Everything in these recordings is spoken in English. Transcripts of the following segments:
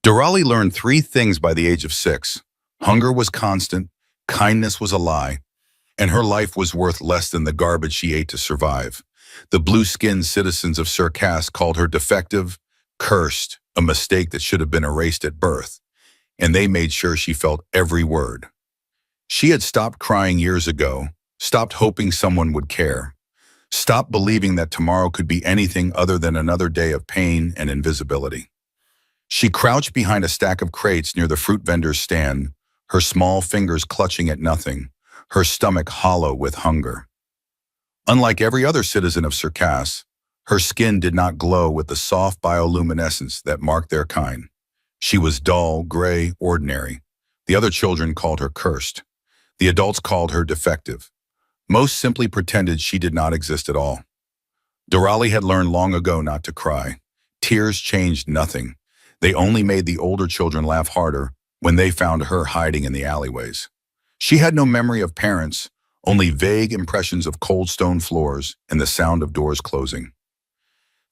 Durali learned three things by the age of 6. Hunger was constant, kindness was a lie, and her life was worth less than the garbage she ate to survive. The blue-skinned citizens of Circasse called her defective, cursed, a mistake that should have been erased at birth, and they made sure she felt every word. She had stopped crying years ago, stopped hoping someone would care, stopped believing that tomorrow could be anything other than another day of pain and invisibility. She crouched behind a stack of crates near the fruit vendor's stand, her small fingers clutching at nothing, her stomach hollow with hunger. Unlike every other citizen of Circasse, her skin did not glow with the soft bioluminescence that marked their kind. She was dull, gray, ordinary. The other children called her cursed. The adults called her defective. Most simply pretended she did not exist at all. Durali had learned long ago not to cry. Tears changed nothing. They only made the older children laugh harder when they found her hiding in the alleyways. She had no memory of parents, only vague impressions of cold stone floors and the sound of doors closing.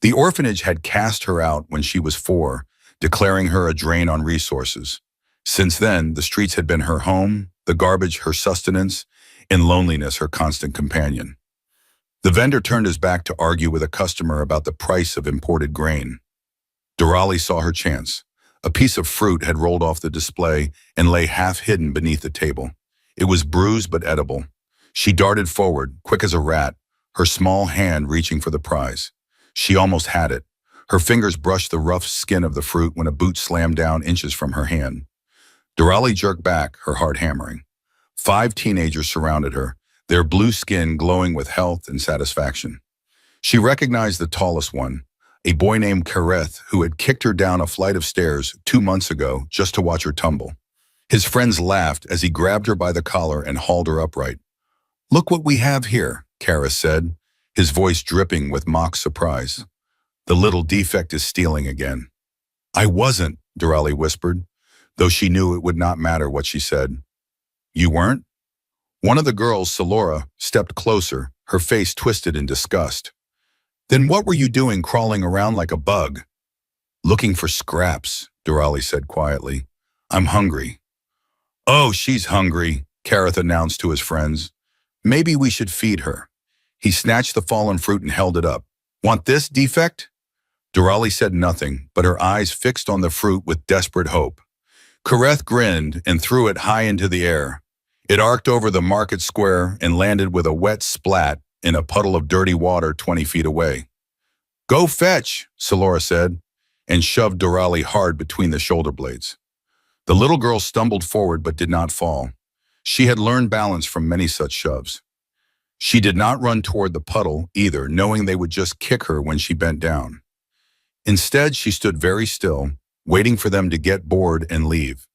The orphanage had cast her out when she was 4, declaring her a drain on resources. Since then, the streets had been her home, the garbage her sustenance, and loneliness her constant companion. The vendor turned his back to argue with a customer about the price of imported grain. Durali saw her chance. A piece of fruit had rolled off the display and lay half hidden beneath the table. It was bruised but edible. She darted forward, quick as a rat, her small hand reaching for the prize. She almost had it. Her fingers brushed the rough skin of the fruit when a boot slammed down inches from her hand. Durali jerked back, her heart hammering. 5 teenagers surrounded her, their blue skin glowing with health and satisfaction. She recognized the tallest one, a boy named Kareth who had kicked her down a flight of stairs 2 months ago just to watch her tumble. His friends laughed as he grabbed her by the collar and hauled her upright. "Look what we have here," Kareth said, his voice dripping with mock surprise. "The little defect is stealing again." "I wasn't," Durali whispered, though she knew it would not matter what she said. "You weren't?" One of the girls, Salora, stepped closer, her face twisted in disgust. "Then what were you doing crawling around like a bug?" "Looking for scraps," Durali said quietly. "I'm hungry." "Oh, she's hungry," Kareth announced to his friends. "Maybe we should feed her." He snatched the fallen fruit and held it up. "Want this, defect?" Durali said nothing, but her eyes fixed on the fruit with desperate hope. Kareth grinned and threw it high into the air. It arced over the market square and landed with a wet splat in a puddle of dirty water 20 feet away. "Go fetch," Salora said, and shoved Durali hard between the shoulder blades. The little girl stumbled forward but did not fall. She had learned balance from many such shoves. She did not run toward the puddle either, knowing they would just kick her when she bent down. Instead, she stood very still, waiting for them to get bored and leave.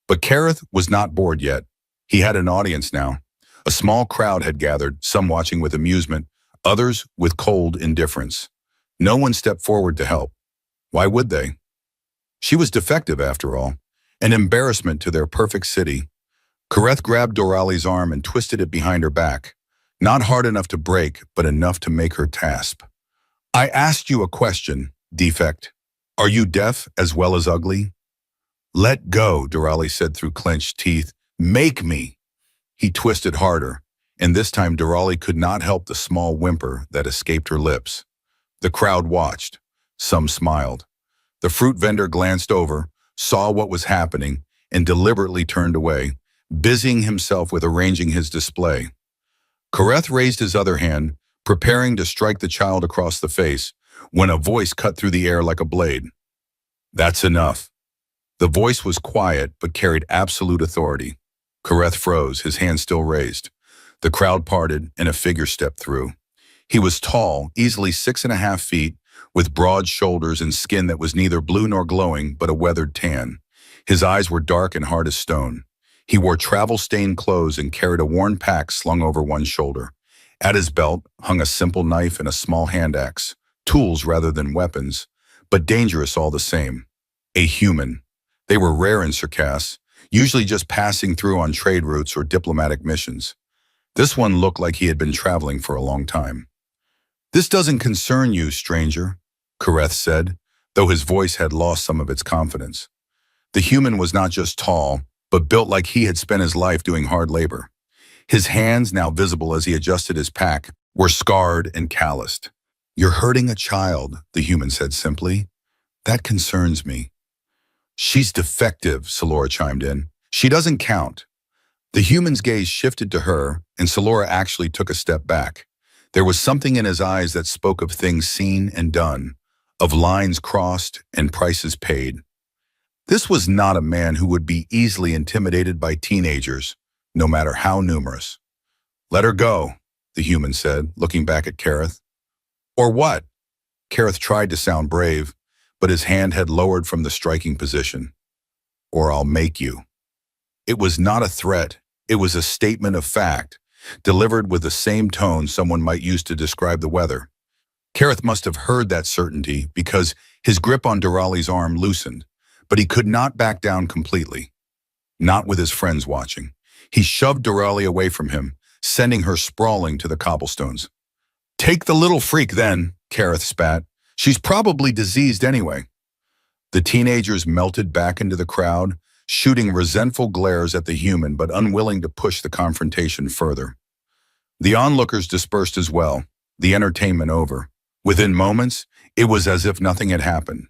But Kareth was not bored yet. He had an audience now. A small crowd had gathered, some watching with amusement, others with cold indifference. No one stepped forward to help. Why would they? She was defective, after all, an embarrassment to their perfect city. Kareth grabbed Durali's arm and twisted it behind her back, not hard enough to break, but enough to make her gasp. "I asked you a question, defect. Are you deaf as well as ugly?" "Let go," Durali said through clenched teeth. "Make me." He twisted harder, and this time Durali could not help the small whimper that escaped her lips. The crowd watched. Some smiled. The fruit vendor glanced over, saw what was happening, and deliberately turned away, busying himself with arranging his display. Kareth raised his other hand, preparing to strike the child across the face, when a voice cut through the air like a blade. "That's enough." The voice was quiet but carried absolute authority. Kareth froze, his hand still raised. The crowd parted and a figure stepped through. He was tall, easily 6.5 feet, with broad shoulders and skin that was neither blue nor glowing but a weathered tan. His eyes were dark and hard as stone. He wore travel-stained clothes and carried a worn pack slung over one shoulder. At his belt hung a simple knife and a small hand axe, tools rather than weapons, but dangerous all the same. A human. They were rare in Circasse, usually just passing through on trade routes or diplomatic missions. This one looked like he had been traveling for a long time. "This doesn't concern you, stranger," Kareth said, though his voice had lost some of its confidence. The human was not just tall, but built like he had spent his life doing hard labor. His hands, now visible as he adjusted his pack, were scarred and calloused. "You're hurting a child," the human said simply. "That concerns me." "She's defective," Salora chimed in. "She doesn't count." The human's gaze shifted to her, and Salora actually took a step back. There was something in his eyes that spoke of things seen and done, of lines crossed and prices paid. This was not a man who would be easily intimidated by teenagers, no matter how numerous. "Let her go," the human said, looking back at Kareth. "Or what?" Kareth tried to sound brave, but his hand had lowered from the striking position. "Or I'll make you." It was not a threat, it was a statement of fact, delivered with the same tone someone might use to describe the weather. Kareth must have heard that certainty because his grip on Durali's arm loosened, but he could not back down completely. Not with his friends watching. He shoved Durali away from him, sending her sprawling to the cobblestones. "Take the little freak then," Kareth spat. "She's probably diseased anyway." The teenagers melted back into the crowd, shooting resentful glares at the human but unwilling to push the confrontation further. The onlookers dispersed as well, the entertainment over. Within moments, it was as if nothing had happened.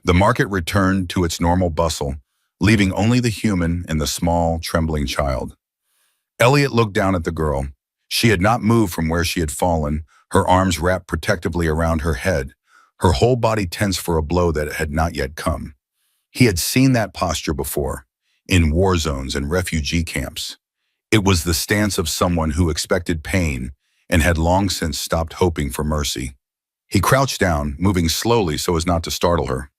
The market returned to its normal bustle, leaving only the human and the small, trembling child. Elliot looked down at the girl. She had not moved from where she had fallen, her arms wrapped protectively around her head, her whole body tense for a blow that had not yet come. He had seen that posture before, in war zones and refugee camps. It was the stance of someone who expected pain and had long since stopped hoping for mercy. He crouched down, moving slowly so as not to startle her.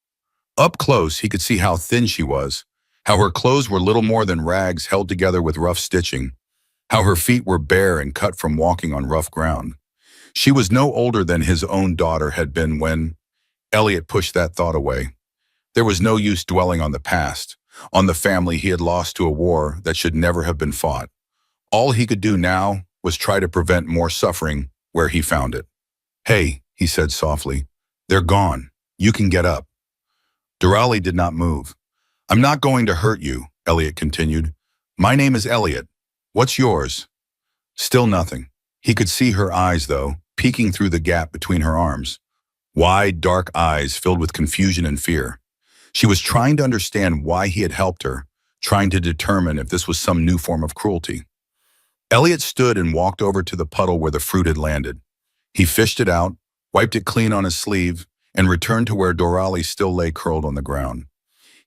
Up close, he could see how thin she was, how her clothes were little more than rags held together with rough stitching, how her feet were bare and cut from walking on rough ground. She was no older than his own daughter had been when Elliot pushed that thought away. There was no use dwelling on the past, on the family he had lost to a war that should never have been fought. All he could do now was try to prevent more suffering where he found it. "Hey," he said softly, "they're gone. You can get up." Durali did not move. "I'm not going to hurt you," Elliot continued. "My name is Elliot. What's yours?" Still nothing. He could see her eyes, though, peeking through the gap between her arms. Wide, dark eyes filled with confusion and fear. She was trying to understand why he had helped her, trying to determine if this was some new form of cruelty. Elliot stood and walked over to the puddle where the fruit had landed. He fished it out, wiped it clean on his sleeve, and returned to where Durali still lay curled on the ground.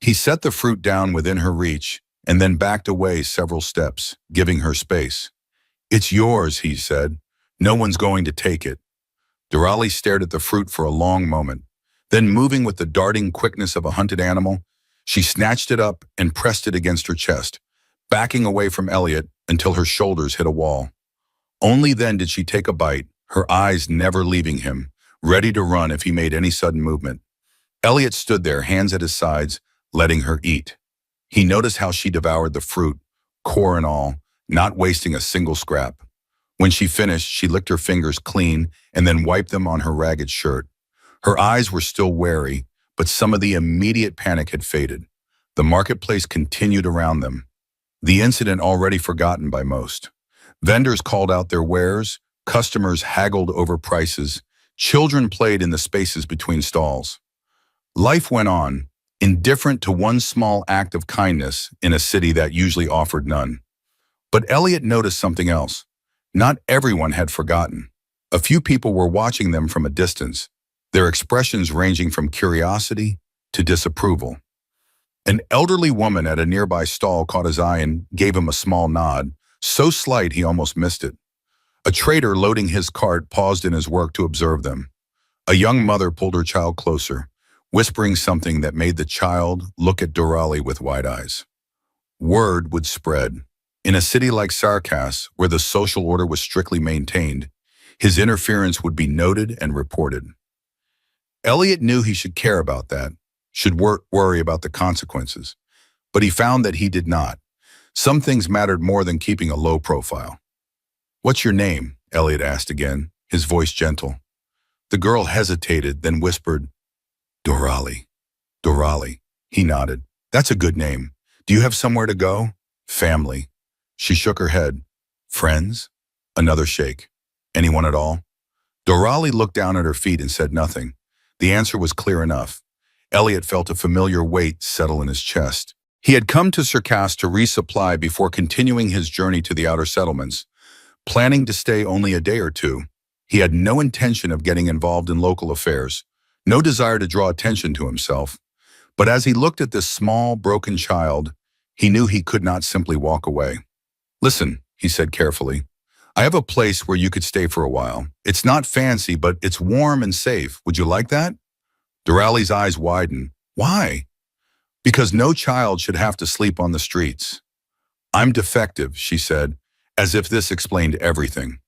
He set the fruit down within her reach and then backed away several steps, giving her space. "It's yours," he said. "No one's going to take it." Durali stared at the fruit for a long moment. Then, moving with the darting quickness of a hunted animal, she snatched it up and pressed it against her chest, backing away from Elliot until her shoulders hit a wall. Only then did she take a bite, her eyes never leaving him, ready to run if he made any sudden movement. Elliot stood there, hands at his sides, letting her eat. He noticed how she devoured the fruit, core and all, not wasting a single scrap. When she finished, she licked her fingers clean and then wiped them on her ragged shirt. Her eyes were still wary, but some of the immediate panic had faded. The marketplace continued around them, the incident already forgotten by most. Vendors called out their wares, customers haggled over prices, children played in the spaces between stalls. Life went on, indifferent to one small act of kindness in a city that usually offered none. But Elliot noticed something else. Not everyone had forgotten. A few people were watching them from a distance, their expressions ranging from curiosity to disapproval. An elderly woman at a nearby stall caught his eye and gave him a small nod, so slight he almost missed it. A trader loading his cart paused in his work to observe them. A young mother pulled her child closer, whispering something that made the child look at Durali with wide eyes. Word would spread. In a city like Sarkas, where the social order was strictly maintained, his interference would be noted and reported. Elliot knew he should care about that, should worry about the consequences, but he found that he did not. Some things mattered more than keeping a low profile. "What's your name?" Elliot asked again, his voice gentle. The girl hesitated, then whispered, "Durali." "Durali." He nodded. That's a good name. Do you have somewhere to go? Family. She shook her head. Friends? Another shake. Anyone at all? Doralie looked down at her feet and said nothing. The answer was clear enough. Elliot felt a familiar weight settle in his chest. He had come to Circasse to resupply before continuing his journey to the outer settlements, planning to stay only a day or two. He had no intention of getting involved in local affairs, no desire to draw attention to himself. But as he looked at this small, broken child, he knew he could not simply walk away. Listen, he said carefully, I have a place where you could stay for a while. It's not fancy, but it's warm and safe. Would you like that? Doralie's eyes widened. Why? Because no child should have to sleep on the streets. I'm defective, she said, as if this explained everything.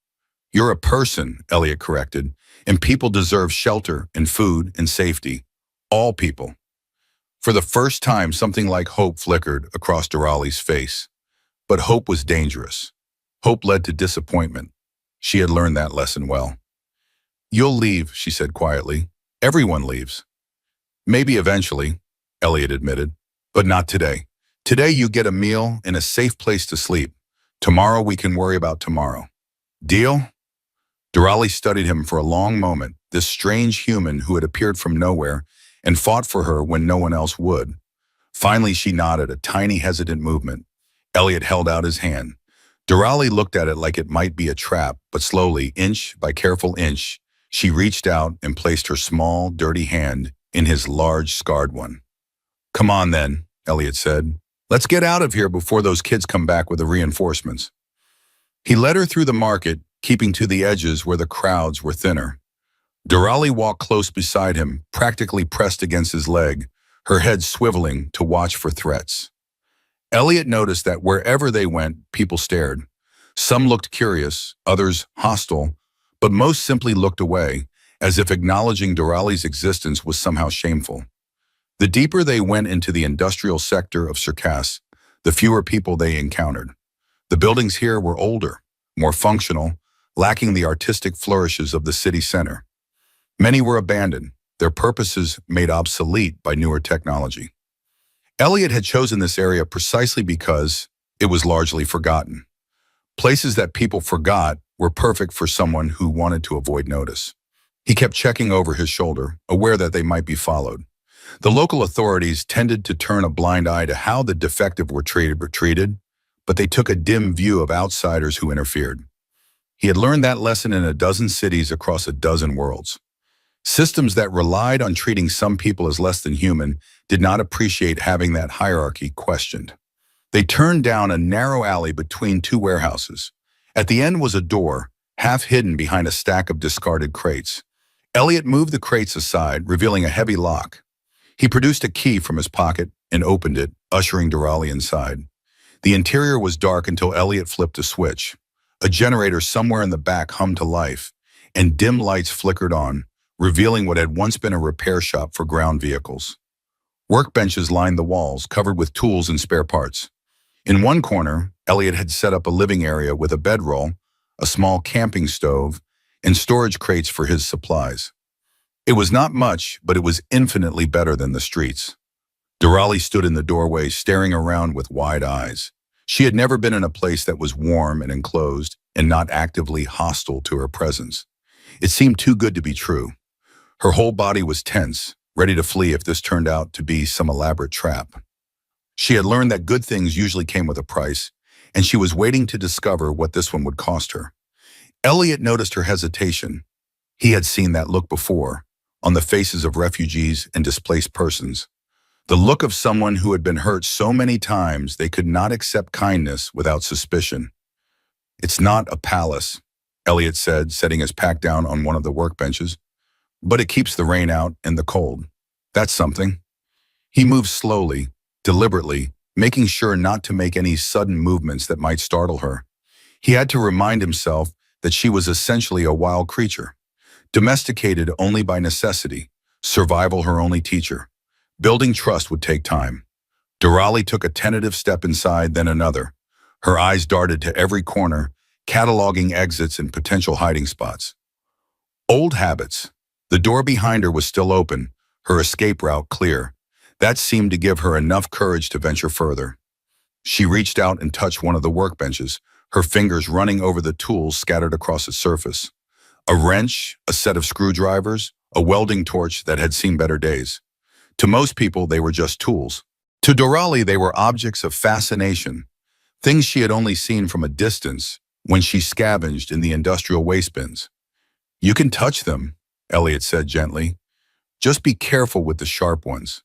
You're a person, Elliot corrected, and people deserve shelter and food and safety. All people. For the first time, something like hope flickered across Doralie's face. But hope was dangerous. Hope led to disappointment. She had learned that lesson well. You'll leave, she said quietly. Everyone leaves. Maybe eventually, Elliot admitted, but not today. Today you get a meal and a safe place to sleep. Tomorrow we can worry about tomorrow. Deal? Doralie studied him for a long moment, this strange human who had appeared from nowhere and fought for her when no one else would. Finally she nodded, a tiny hesitant movement. Elliot held out his hand. Doralie looked at it like it might be a trap, but slowly, inch by careful inch, she reached out and placed her small, dirty hand in his large, scarred one. Come on then, Elliot said. Let's get out of here before those kids come back with the reinforcements. He led her through the market, keeping to the edges where the crowds were thinner. Doralie walked close beside him, practically pressed against his leg, her head swiveling to watch for threats. Elliot noticed that wherever they went, people stared. Some looked curious, others hostile, but most simply looked away, as if acknowledging Doralie's existence was somehow shameful. The deeper they went into the industrial sector of Circasse, the fewer people they encountered. The buildings here were older, more functional, lacking the artistic flourishes of the city center. Many were abandoned, their purposes made obsolete by newer technology. Elliot had chosen this area precisely because it was largely forgotten. Places that people forgot were perfect for someone who wanted to avoid notice. He kept checking over his shoulder, aware that they might be followed. The local authorities tended to turn a blind eye to how the defective were treated, but they took a dim view of outsiders who interfered. He had learned that lesson in a dozen cities across a dozen worlds. Systems that relied on treating some people as less than human did not appreciate having that hierarchy questioned. They turned down a narrow alley between two warehouses. At the end was a door, half hidden behind a stack of discarded crates. Elliot moved the crates aside, revealing a heavy lock. He produced a key from his pocket and opened it, ushering Doralie inside. The interior was dark until Elliot flipped a switch. A generator somewhere in the back hummed to life, and dim lights flickered on, revealing what had once been a repair shop for ground vehicles. Workbenches lined the walls, covered with tools and spare parts. In one corner, Elliot had set up a living area with a bedroll, a small camping stove, and storage crates for his supplies. It was not much, but it was infinitely better than the streets. Doralie stood in the doorway, staring around with wide eyes. She had never been in a place that was warm and enclosed and not actively hostile to her presence. It seemed too good to be true. Her whole body was tense, ready to flee if this turned out to be some elaborate trap. She had learned that good things usually came with a price, and she was waiting to discover what this one would cost her. Elliot noticed her hesitation. He had seen that look before, on the faces of refugees and displaced persons. The look of someone who had been hurt so many times they could not accept kindness without suspicion. It's not a palace, Elliot said, setting his pack down on one of the workbenches. But it keeps the rain out and the cold. That's something. He moved slowly, deliberately, making sure not to make any sudden movements that might startle her. He had to remind himself that she was essentially a wild creature, domesticated only by necessity, survival her only teacher. Building trust would take time. Doralie took a tentative step inside, then another. Her eyes darted to every corner, cataloging exits and potential hiding spots. Old habits. The door behind her was still open, her escape route clear. That seemed to give her enough courage to venture further. She reached out and touched one of the workbenches, her fingers running over the tools scattered across its surface. A wrench, a set of screwdrivers, a welding torch that had seen better days. To most people, they were just tools. To Doralee, they were objects of fascination, things she had only seen from a distance when she scavenged in the industrial waste bins. "You can touch them," Elliot said gently. "Just be careful with the sharp ones."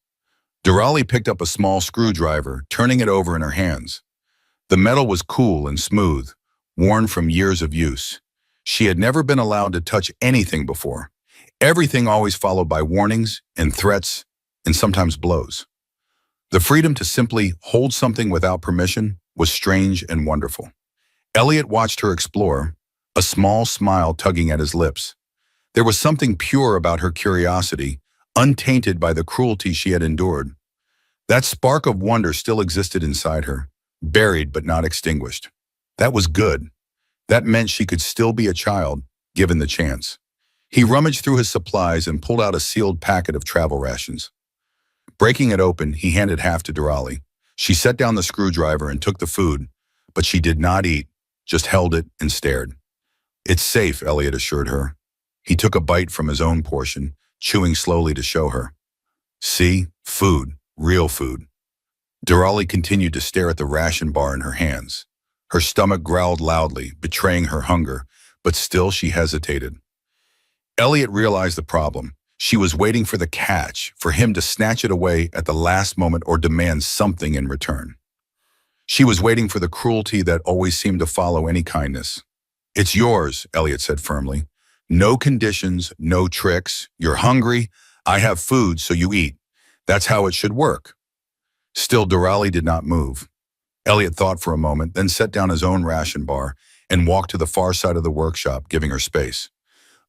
Doralee picked up a small screwdriver, turning it over in her hands. The metal was cool and smooth, worn from years of use. She had never been allowed to touch anything before. Everything always followed by warnings and threats and sometimes blows. The freedom to simply hold something without permission was strange and wonderful. Elliot watched her explore, a small smile tugging at his lips. There was something pure about her curiosity, untainted by the cruelty she had endured. That spark of wonder still existed inside her, buried but not extinguished. That was good. That meant she could still be a child, given the chance. He rummaged through his supplies and pulled out a sealed packet of travel rations. Breaking it open, he handed half to Doralee. She set down the screwdriver and took the food, but she did not eat, just held it and stared. "It's safe," Elliot assured her. He took a bite from his own portion, chewing slowly to show her. "See? Food. Real food." Doralee continued to stare at the ration bar in her hands. Her stomach growled loudly, betraying her hunger, but still she hesitated. Elliot realized the problem. She was waiting for the catch, for him to snatch it away at the last moment or demand something in return. She was waiting for the cruelty that always seemed to follow any kindness. "It's yours," Elliot said firmly. "No conditions, no tricks. You're hungry. I have food, so you eat. That's how it should work." Still, Doralee did not move. Elliot thought for a moment, then set down his own ration bar and walked to the far side of the workshop, giving her space.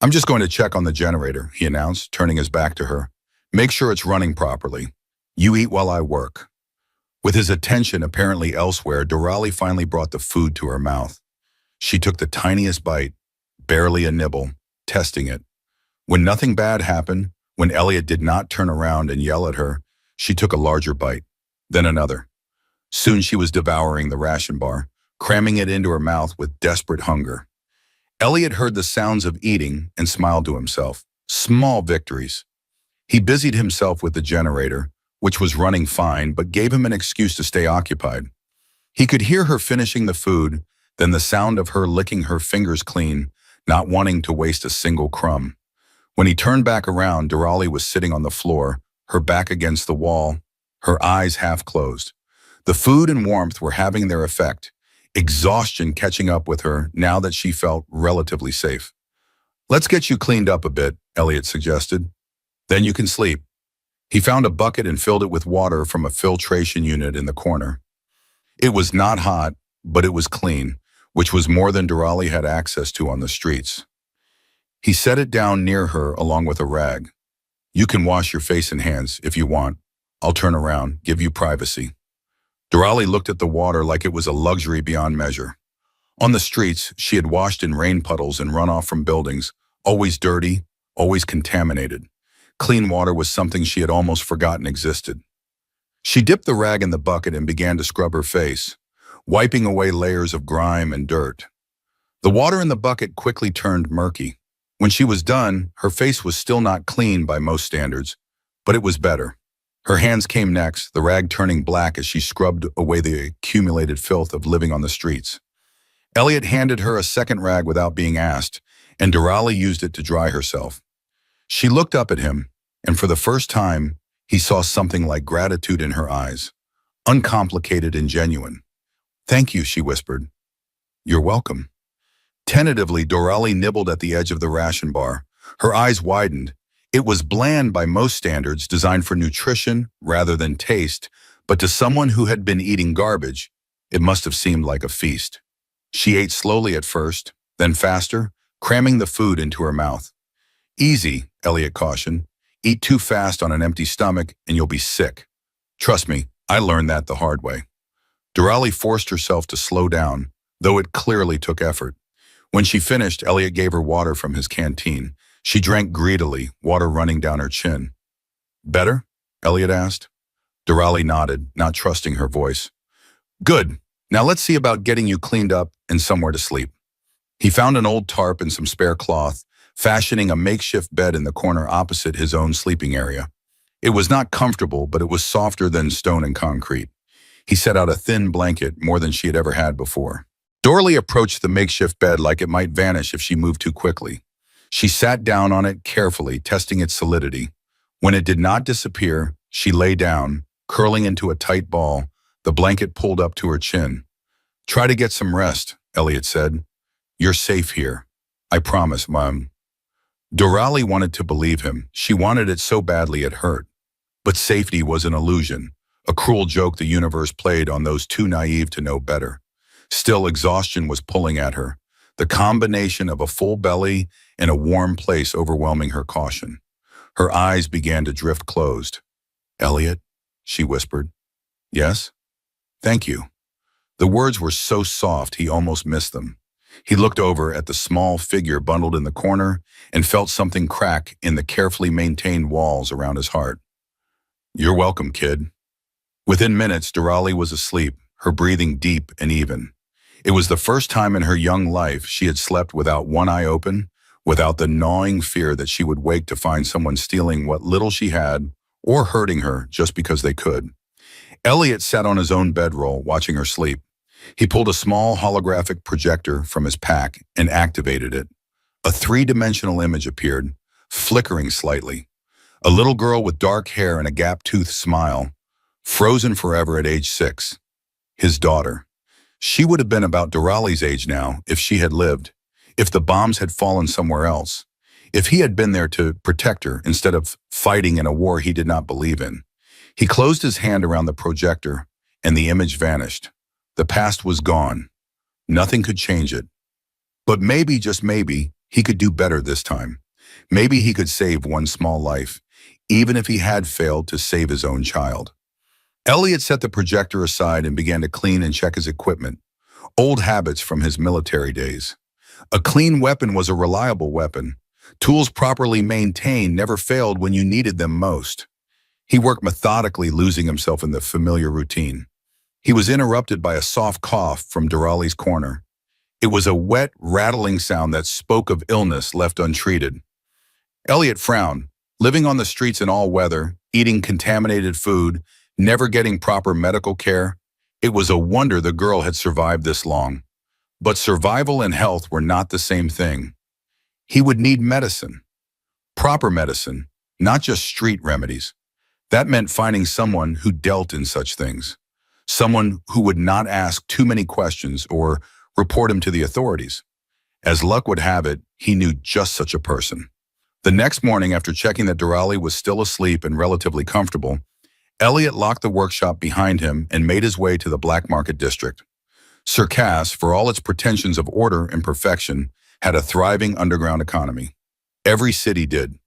"I'm just going to check on the generator," he announced, turning his back to her. "Make sure it's running properly. You eat while I work." With his attention apparently elsewhere, Doralee finally brought the food to her mouth. She took the tiniest bite, barely a nibble, testing it. When nothing bad happened, when Elliot did not turn around and yell at her, she took a larger bite, then another. Soon she was devouring the ration bar, cramming it into her mouth with desperate hunger. Elliot heard the sounds of eating and smiled to himself. Small victories. He busied himself with the generator, which was running fine, but gave him an excuse to stay occupied. He could hear her finishing the food, then the sound of her licking her fingers clean, not wanting to waste a single crumb. When he turned back around, Doralee was sitting on the floor, her back against the wall, her eyes half closed. The food and warmth were having their effect, exhaustion catching up with her now that she felt relatively safe. "Let's get you cleaned up a bit," Elliot suggested. "Then you can sleep." He found a bucket and filled it with water from a filtration unit in the corner. It was not hot, but it was clean, which was more than Doralee had access to on the streets. He set it down near her along with a rag. "You can wash your face and hands if you want. I'll turn around, give you privacy." Doralee looked at the water like it was a luxury beyond measure. On the streets, she had washed in rain puddles and runoff from buildings, always dirty, always contaminated. Clean water was something she had almost forgotten existed. She dipped the rag in the bucket and began to scrub her face, wiping away layers of grime and dirt. The water in the bucket quickly turned murky. When she was done, her face was still not clean by most standards, but it was better. Her hands came next, the rag turning black as she scrubbed away the accumulated filth of living on the streets. Elliot handed her a second rag without being asked, and Doralee used it to dry herself. She looked up at him, and for the first time, he saw something like gratitude in her eyes, uncomplicated and genuine. "Thank you," she whispered. "You're welcome." Tentatively, Doralee nibbled at the edge of the ration bar. Her eyes widened. It was bland by most standards, designed for nutrition rather than taste, but to someone who had been eating garbage, it must have seemed like a feast. She ate slowly at first, then faster, cramming the food into her mouth. "Easy," Elliot cautioned. "Eat too fast on an empty stomach and you'll be sick. Trust me, I learned that the hard way." Doralee forced herself to slow down, though it clearly took effort. When she finished, Elliot gave her water from his canteen. She drank greedily, water running down her chin. "Better?" Elliot asked. Durali nodded, not trusting her voice. Good. Now let's see about getting you cleaned up and somewhere to sleep. He found an old tarp and some spare cloth, fashioning a makeshift bed in the corner opposite his own sleeping area. It was not comfortable, but it was softer than stone and concrete. He set out a thin blanket, more than she had ever had before. Dorley approached the makeshift bed like it might vanish if she moved too quickly. She sat down on it carefully, testing its solidity. When it did not disappear, she lay down, curling into a tight ball, the blanket pulled up to her chin. Try to get some rest, Elliot said. You're safe here. I promise, Mom. Dorali wanted to believe him. She wanted it so badly it hurt. But safety was an illusion, a cruel joke the universe played on those too naive to know better. Still, exhaustion was pulling at her, the combination of a full belly and a warm place overwhelming her caution. Her eyes began to drift closed. Elliot, she whispered. Yes? Thank you. The words were so soft he almost missed them. He looked over at the small figure bundled in the corner and felt something crack in the carefully maintained walls around his heart. You're welcome, kid. Within minutes, Durali was asleep, her breathing deep and even. It was the first time in her young life she had slept without one eye open, without the gnawing fear that she would wake to find someone stealing what little she had or hurting her just because they could. Elliot sat on his own bedroll, watching her sleep. He pulled a small holographic projector from his pack and activated it. A three-dimensional image appeared, flickering slightly. A little girl with dark hair and a gap-toothed smile, frozen forever at age 6. His daughter. She would have been about Durali's age now if she had lived, if the bombs had fallen somewhere else, if he had been there to protect her instead of fighting in a war he did not believe in. He closed his hand around the projector, and the image vanished. The past was gone. Nothing could change it. But maybe, just maybe, he could do better this time. Maybe he could save one small life, even if he had failed to save his own child. Elliot set the projector aside and began to clean and check his equipment, old habits from his military days. A clean weapon was a reliable weapon. Tools properly maintained never failed when you needed them most. He worked methodically, losing himself in the familiar routine. He was interrupted by a soft cough from Durali's corner. It was a wet, rattling sound that spoke of illness left untreated. Elliot frowned. Living on the streets in all weather, eating contaminated food, never getting proper medical care, it was a wonder the girl had survived this long. But survival and health were not the same thing. He would need medicine. Proper medicine, not just street remedies. That meant finding someone who dealt in such things. Someone who would not ask too many questions or report him to the authorities. As luck would have it, he knew just such a person. The next morning, after checking that Durali was still asleep and relatively comfortable, Elliot locked the workshop behind him and made his way to the black market district. Circasse, for all its pretensions of order and perfection, had a thriving underground economy. Every city did.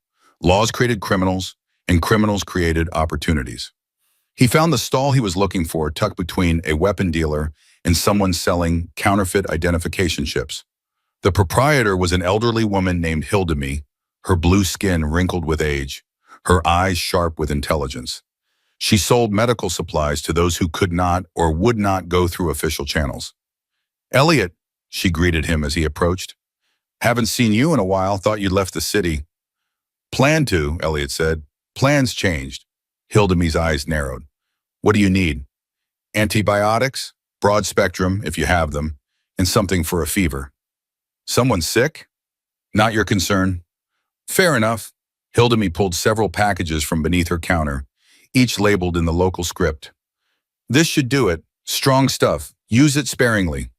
Laws created criminals, and criminals created opportunities. He found the stall he was looking for tucked between a weapon dealer and someone selling counterfeit identification chips. The proprietor was an elderly woman named Hildemy, her blue skin wrinkled with age, her eyes sharp with intelligence. She sold medical supplies to those who could not or would not go through official channels. Elliot, she greeted him as he approached. Haven't seen you in a while, thought you'd left the city. Planned to, Elliot said. Plans changed. Hildemy's eyes narrowed. What do you need? Antibiotics, broad spectrum if you have them, and something for a fever. Someone sick? Not your concern. Fair enough. Hildemy pulled several packages from beneath her counter, each labeled in the local script. This should do it. Strong stuff. Use it sparingly.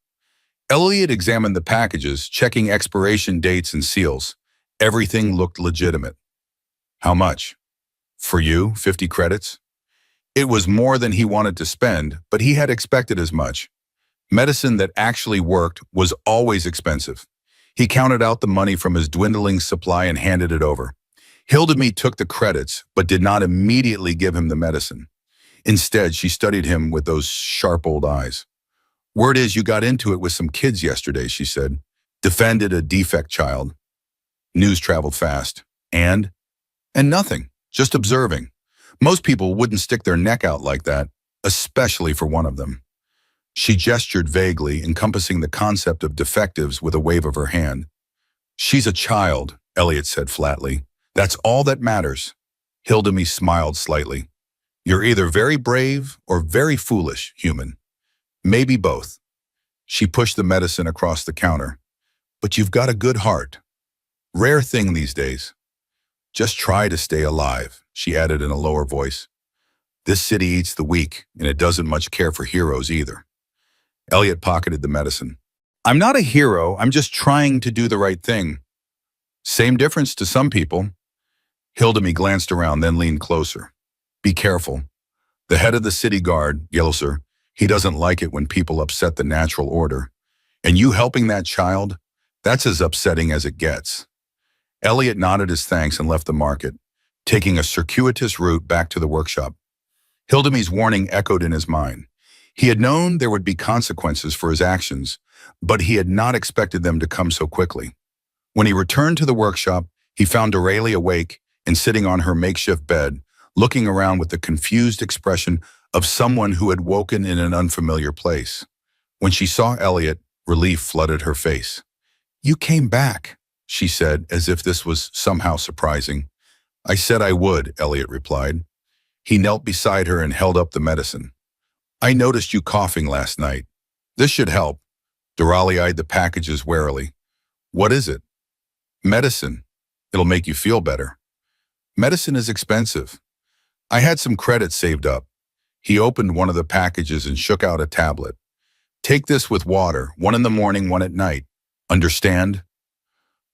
Elliot examined the packages, checking expiration dates and seals. Everything looked legitimate. How much? For you, 50 credits? It was more than he wanted to spend, but he had expected as much. Medicine that actually worked was always expensive. He counted out the money from his dwindling supply and handed it over. Hildemy took the credits, but did not immediately give him the medicine. Instead, she studied him with those sharp old eyes. Word is you got into it with some kids yesterday, she said. Defended a defect child. News traveled fast. And nothing, just observing. Most people wouldn't stick their neck out like that, especially for one of them. She gestured vaguely, encompassing the concept of defectives with a wave of her hand. She's a child, Elliot said flatly. That's all that matters. Hildemy smiled slightly. You're either very brave or very foolish, human. Maybe both. She pushed the medicine across the counter. But you've got a good heart. Rare thing these days. Just try to stay alive, she added in a lower voice. This city eats the weak, and it doesn't much care for heroes either. Elliot pocketed the medicine. I'm not a hero, I'm just trying to do the right thing. Same difference to some people. Hildemy glanced around, then leaned closer. Be careful. The head of the city guard, Gilser, he doesn't like it when people upset the natural order. And you helping that child, that's as upsetting as it gets. Elliot nodded his thanks and left the market, taking a circuitous route back to the workshop. Hildemy's warning echoed in his mind. He had known there would be consequences for his actions, but he had not expected them to come so quickly. When he returned to the workshop, he found Doralee awake and sitting on her makeshift bed, looking around with the confused expression of someone who had woken in an unfamiliar place. When she saw Elliot, relief flooded her face. You came back, she said, as if this was somehow surprising. I said I would, Elliot replied. He knelt beside her and held up the medicine. I noticed you coughing last night. This should help. Doralee eyed the packages warily. What is it? Medicine. It'll make you feel better. Medicine is expensive. I had some credits saved up. He opened one of the packages and shook out a tablet. Take this with water, one in the morning, one at night. Understand?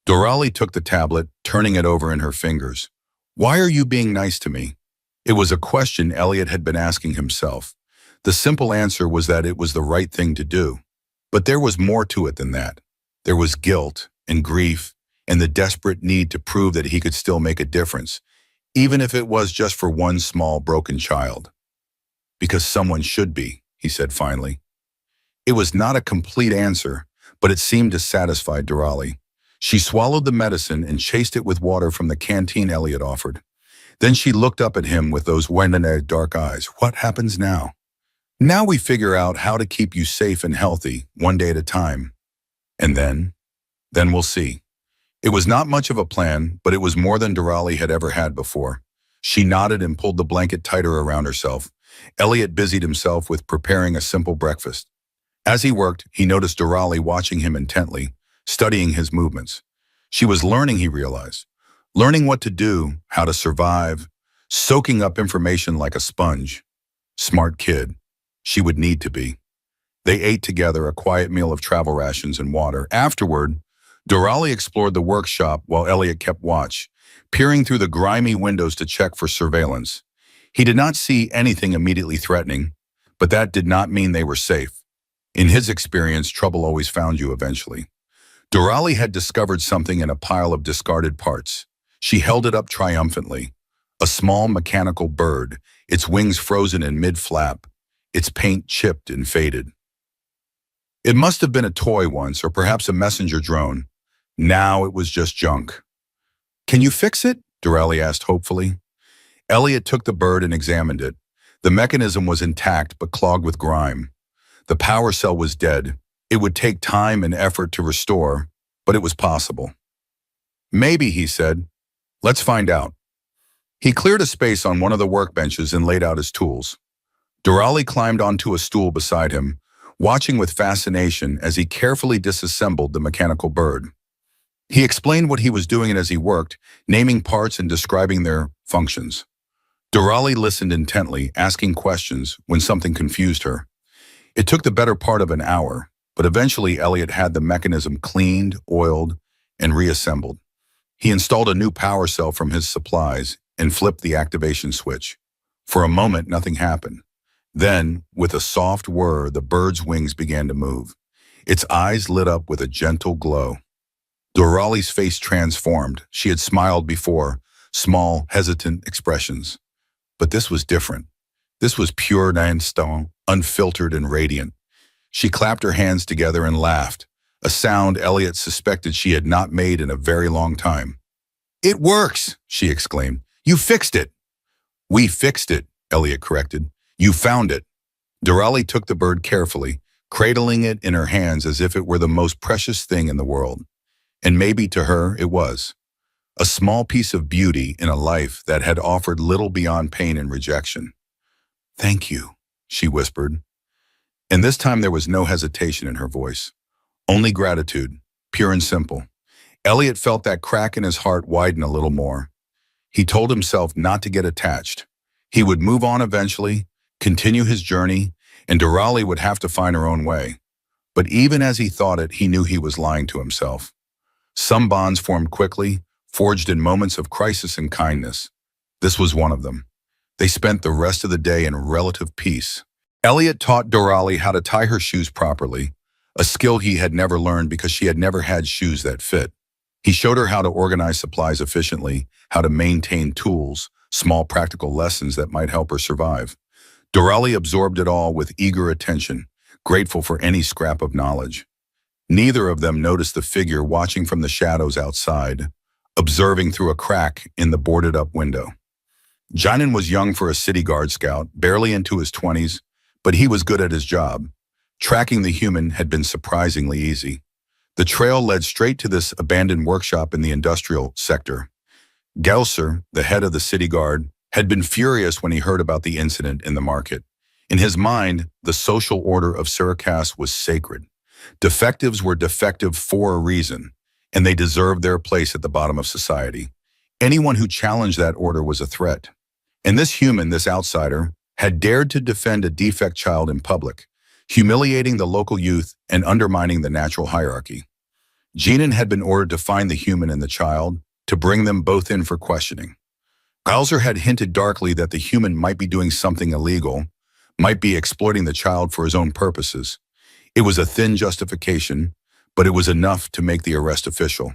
Doralee took the tablet, turning it over in her fingers. Why are you being nice to me? It was a question Elliot had been asking himself. The simple answer was that it was the right thing to do. But there was more to it than that. There was guilt and grief and the desperate need to prove that he could still make a difference, even if it was just for one small broken child. Because someone should be, he said finally. It was not a complete answer, but it seemed to satisfy Doralee. She swallowed the medicine and chased it with water from the canteen Elliot offered. Then she looked up at him with those wide, dark eyes. What happens now? Now we figure out how to keep you safe and healthy, one day at a time. And then we'll see. It was not much of a plan, but it was more than Doralee had ever had before. She nodded and pulled the blanket tighter around herself. Elliot busied himself with preparing a simple breakfast. As he worked, he noticed Doralee watching him intently, studying his movements. She was learning, he realized. Learning what to do, how to survive, soaking up information like a sponge. Smart kid. She would need to be. They ate together a quiet meal of travel rations and water. Afterward, Doralee explored the workshop while Elliot kept watch, peering through the grimy windows to check for surveillance. He did not see anything immediately threatening, but that did not mean they were safe. In his experience, trouble always found you eventually. Doralee had discovered something in a pile of discarded parts. She held it up triumphantly. A small mechanical bird, its wings frozen in mid-flap, its paint chipped and faded. It must have been a toy once, or perhaps a messenger drone. Now it was just junk. Can you fix it? Doralee asked hopefully. Elliot took the bird and examined it. The mechanism was intact but clogged with grime. The power cell was dead. It would take time and effort to restore, but it was possible. Maybe, he said. Let's find out. He cleared a space on one of the workbenches and laid out his tools. Doralee climbed onto a stool beside him, watching with fascination as he carefully disassembled the mechanical bird. He explained what he was doing as he worked, naming parts and describing their functions. Doralee listened intently, asking questions when something confused her. It took the better part of an hour, but eventually Elliot had the mechanism cleaned, oiled, and reassembled. He installed a new power cell from his supplies and flipped the activation switch. For a moment, nothing happened. Then, with a soft whir, the bird's wings began to move. Its eyes lit up with a gentle glow. Doralee's face transformed. She had smiled before, small, hesitant expressions. But this was different. This was pure Nanstone, unfiltered and radiant. She clapped her hands together and laughed, a sound Elliot suspected she had not made in a very long time. It works, she exclaimed. You fixed it. We fixed it, Elliot corrected. You found it. Doralee took the bird carefully, cradling it in her hands as if it were the most precious thing in the world. And maybe to her it was. A small piece of beauty in a life that had offered little beyond pain and rejection. Thank you, she whispered. And this time there was no hesitation in her voice. Only gratitude, pure and simple. Elliot felt that crack in his heart widen a little more. He told himself not to get attached. He would move on eventually, continue his journey, and Doralee would have to find her own way. But even as he thought it, he knew he was lying to himself. Some bonds formed quickly, forged in moments of crisis and kindness. This was one of them. They spent the rest of the day in relative peace. Elliot taught Doralee how to tie her shoes properly, a skill he had never learned because she had never had shoes that fit. He showed her how to organize supplies efficiently, how to maintain tools, small practical lessons that might help her survive. Doralee absorbed it all with eager attention, grateful for any scrap of knowledge. Neither of them noticed the figure watching from the shadows outside, observing through a crack in the boarded-up window. Jinan was young for a city guard scout, barely into his 20s, but he was good at his job. Tracking the human had been surprisingly easy. The trail led straight to this abandoned workshop in the industrial sector. Gelser, the head of the city guard, had been furious when he heard about the incident in the market. In his mind, the social order of Syracuse was sacred. Defectives were defective for a reason, and they deserved their place at the bottom of society. Anyone who challenged that order was a threat. And this human, this outsider, had dared to defend a defect child in public, humiliating the local youth and undermining the natural hierarchy. Jinan had been ordered to find the human and the child, to bring them both in for questioning. Gelser had hinted darkly that the human might be doing something illegal, might be exploiting the child for his own purposes. It was a thin justification, but it was enough to make the arrest official.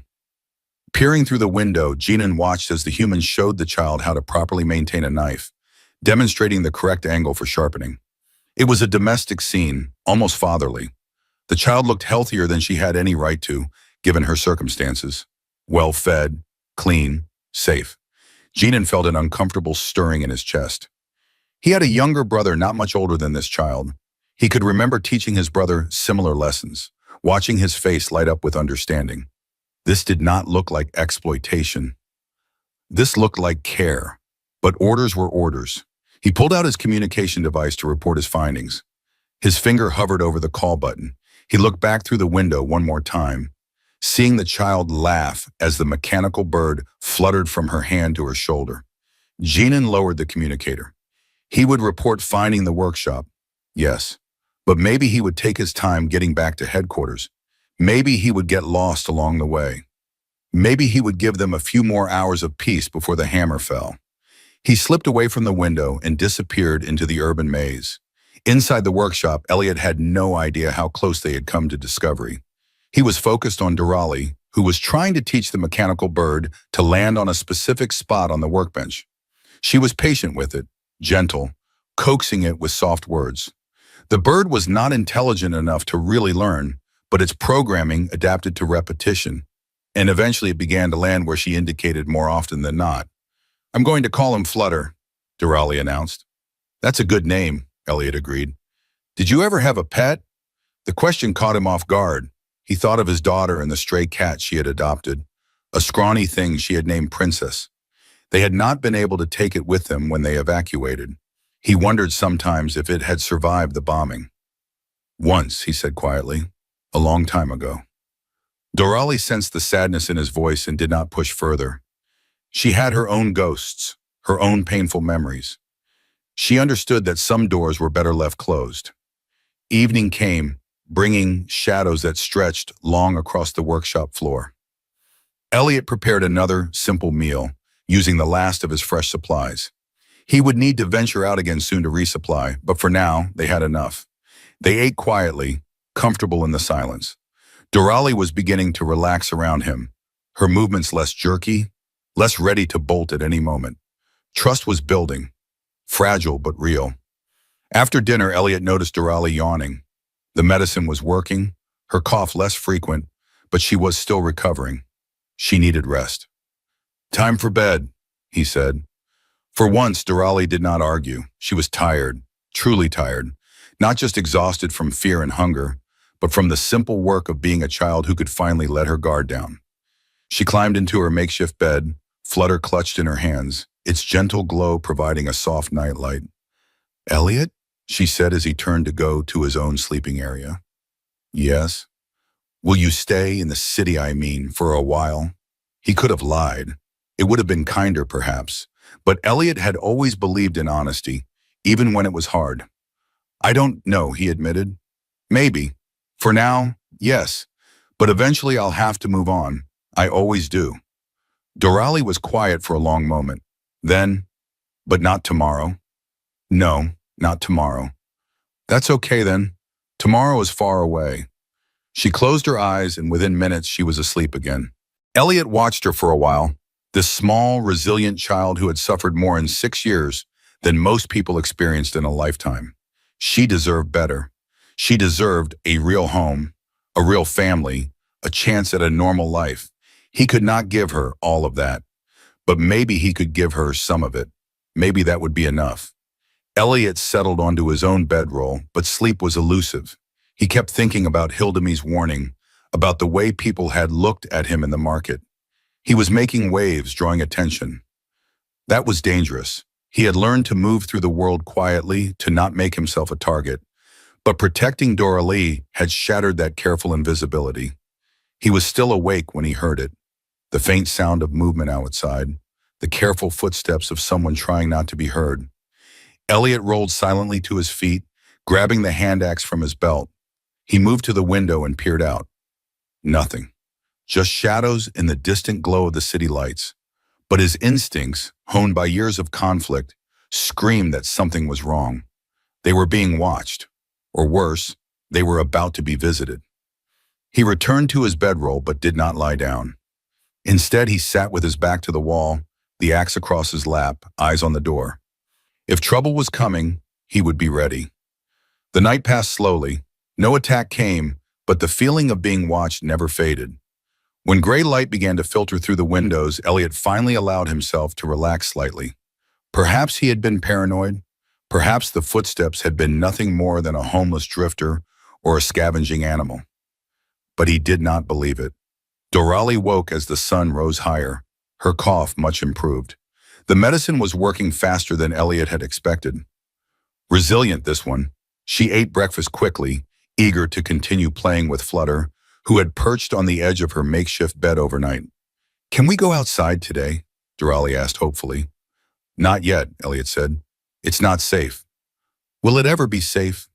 Peering through the window, Jinan watched as the human showed the child how to properly maintain a knife, demonstrating the correct angle for sharpening. It was a domestic scene, almost fatherly. The child looked healthier than she had any right to, given her circumstances. Well-fed, clean, safe. Jinan felt an uncomfortable stirring in his chest. He had a younger brother not much older than this child. He could remember teaching his brother similar lessons, watching his face light up with understanding. This did not look like exploitation. This looked like care. But orders were orders. He pulled out his communication device to report his findings. His finger hovered over the call button. He looked back through the window one more time, seeing the child laugh as the mechanical bird fluttered from her hand to her shoulder. Jinan lowered the communicator. He would report finding the workshop. Yes, but maybe he would take his time getting back to headquarters. Maybe he would get lost along the way. Maybe he would give them a few more hours of peace before the hammer fell. He slipped away from the window and disappeared into the urban maze. Inside the workshop, Elliot had no idea how close they had come to discovery. He was focused on Doralee, who was trying to teach the mechanical bird to land on a specific spot on the workbench. She was patient with it, gentle, coaxing it with soft words. The bird was not intelligent enough to really learn, but its programming adapted to repetition, and eventually it began to land where she indicated more often than not. "I'm going to call him Flutter," Doralee announced. "That's a good name," Elliot agreed. "Did you ever have a pet?" The question caught him off guard. He thought of his daughter and the stray cat she had adopted, a scrawny thing she had named Princess. They had not been able to take it with them when they evacuated. He wondered sometimes if it had survived the bombing. "Once," he said quietly, "a long time ago." Doralee sensed the sadness in his voice and did not push further. She had her own ghosts, her own painful memories. She understood that some doors were better left closed. Evening came, bringing shadows that stretched long across the workshop floor. Elliot prepared another simple meal, using the last of his fresh supplies. He would need to venture out again soon to resupply, but for now, they had enough. They ate quietly, comfortable in the silence. Doralee was beginning to relax around him, her movements less jerky, less ready to bolt at any moment. Trust was building, fragile but real. After dinner, Elliot noticed Doralee yawning. The medicine was working, her cough less frequent, but she was still recovering. She needed rest. "Time for bed," he said. For once, Durali did not argue. She was tired, truly tired, not just exhausted from fear and hunger, but from the simple work of being a child who could finally let her guard down. She climbed into her makeshift bed, flutter clutched in her hands, its gentle glow providing a soft nightlight. "Elliot?" she said as he turned to go to his own sleeping area. "Yes." "Will you stay in the city, I mean, for a while?" He could have lied. It would have been kinder, perhaps. But Elliot had always believed in honesty, even when it was hard. "I don't know," he admitted. "Maybe. For now, yes. But eventually I'll have to move on. I always do." Doralee was quiet for a long moment. Then, "But not tomorrow." "No, not tomorrow." "That's okay then. Tomorrow is far away." She closed her eyes, and within minutes she was asleep again. Elliot watched her for a while, this small, resilient child who had suffered more in 6 years than most people experienced in a lifetime. She deserved better. She deserved a real home, a real family, a chance at a normal life. He could not give her all of that, but maybe he could give her some of it. Maybe that would be enough. Elliot settled onto his own bedroll, but sleep was elusive. He kept thinking about Hildemy's warning, about the way people had looked at him in the market. He was making waves, drawing attention. That was dangerous. He had learned to move through the world quietly, to not make himself a target. But protecting Doralee had shattered that careful invisibility. He was still awake when he heard it. The faint sound of movement outside, the careful footsteps of someone trying not to be heard. Elliot rolled silently to his feet, grabbing the hand axe from his belt. He moved to the window and peered out. Nothing. Just shadows in the distant glow of the city lights. But his instincts, honed by years of conflict, screamed that something was wrong. They were being watched. Or worse, they were about to be visited. He returned to his bedroll but did not lie down. Instead, he sat with his back to the wall, the axe across his lap, eyes on the door. If trouble was coming, he would be ready. The night passed slowly. No attack came, but the feeling of being watched never faded. When gray light began to filter through the windows, Elliot finally allowed himself to relax slightly. Perhaps he had been paranoid. Perhaps the footsteps had been nothing more than a homeless drifter or a scavenging animal. But he did not believe it. Doralee woke as the sun rose higher, her cough much improved. The medicine was working faster than Elliot had expected. Resilient, this one. She ate breakfast quickly, eager to continue playing with Flutter, who had perched on the edge of her makeshift bed overnight. "Can we go outside today?" Doralee asked hopefully. "Not yet," Elliot said. "It's not safe." "Will it ever be safe?"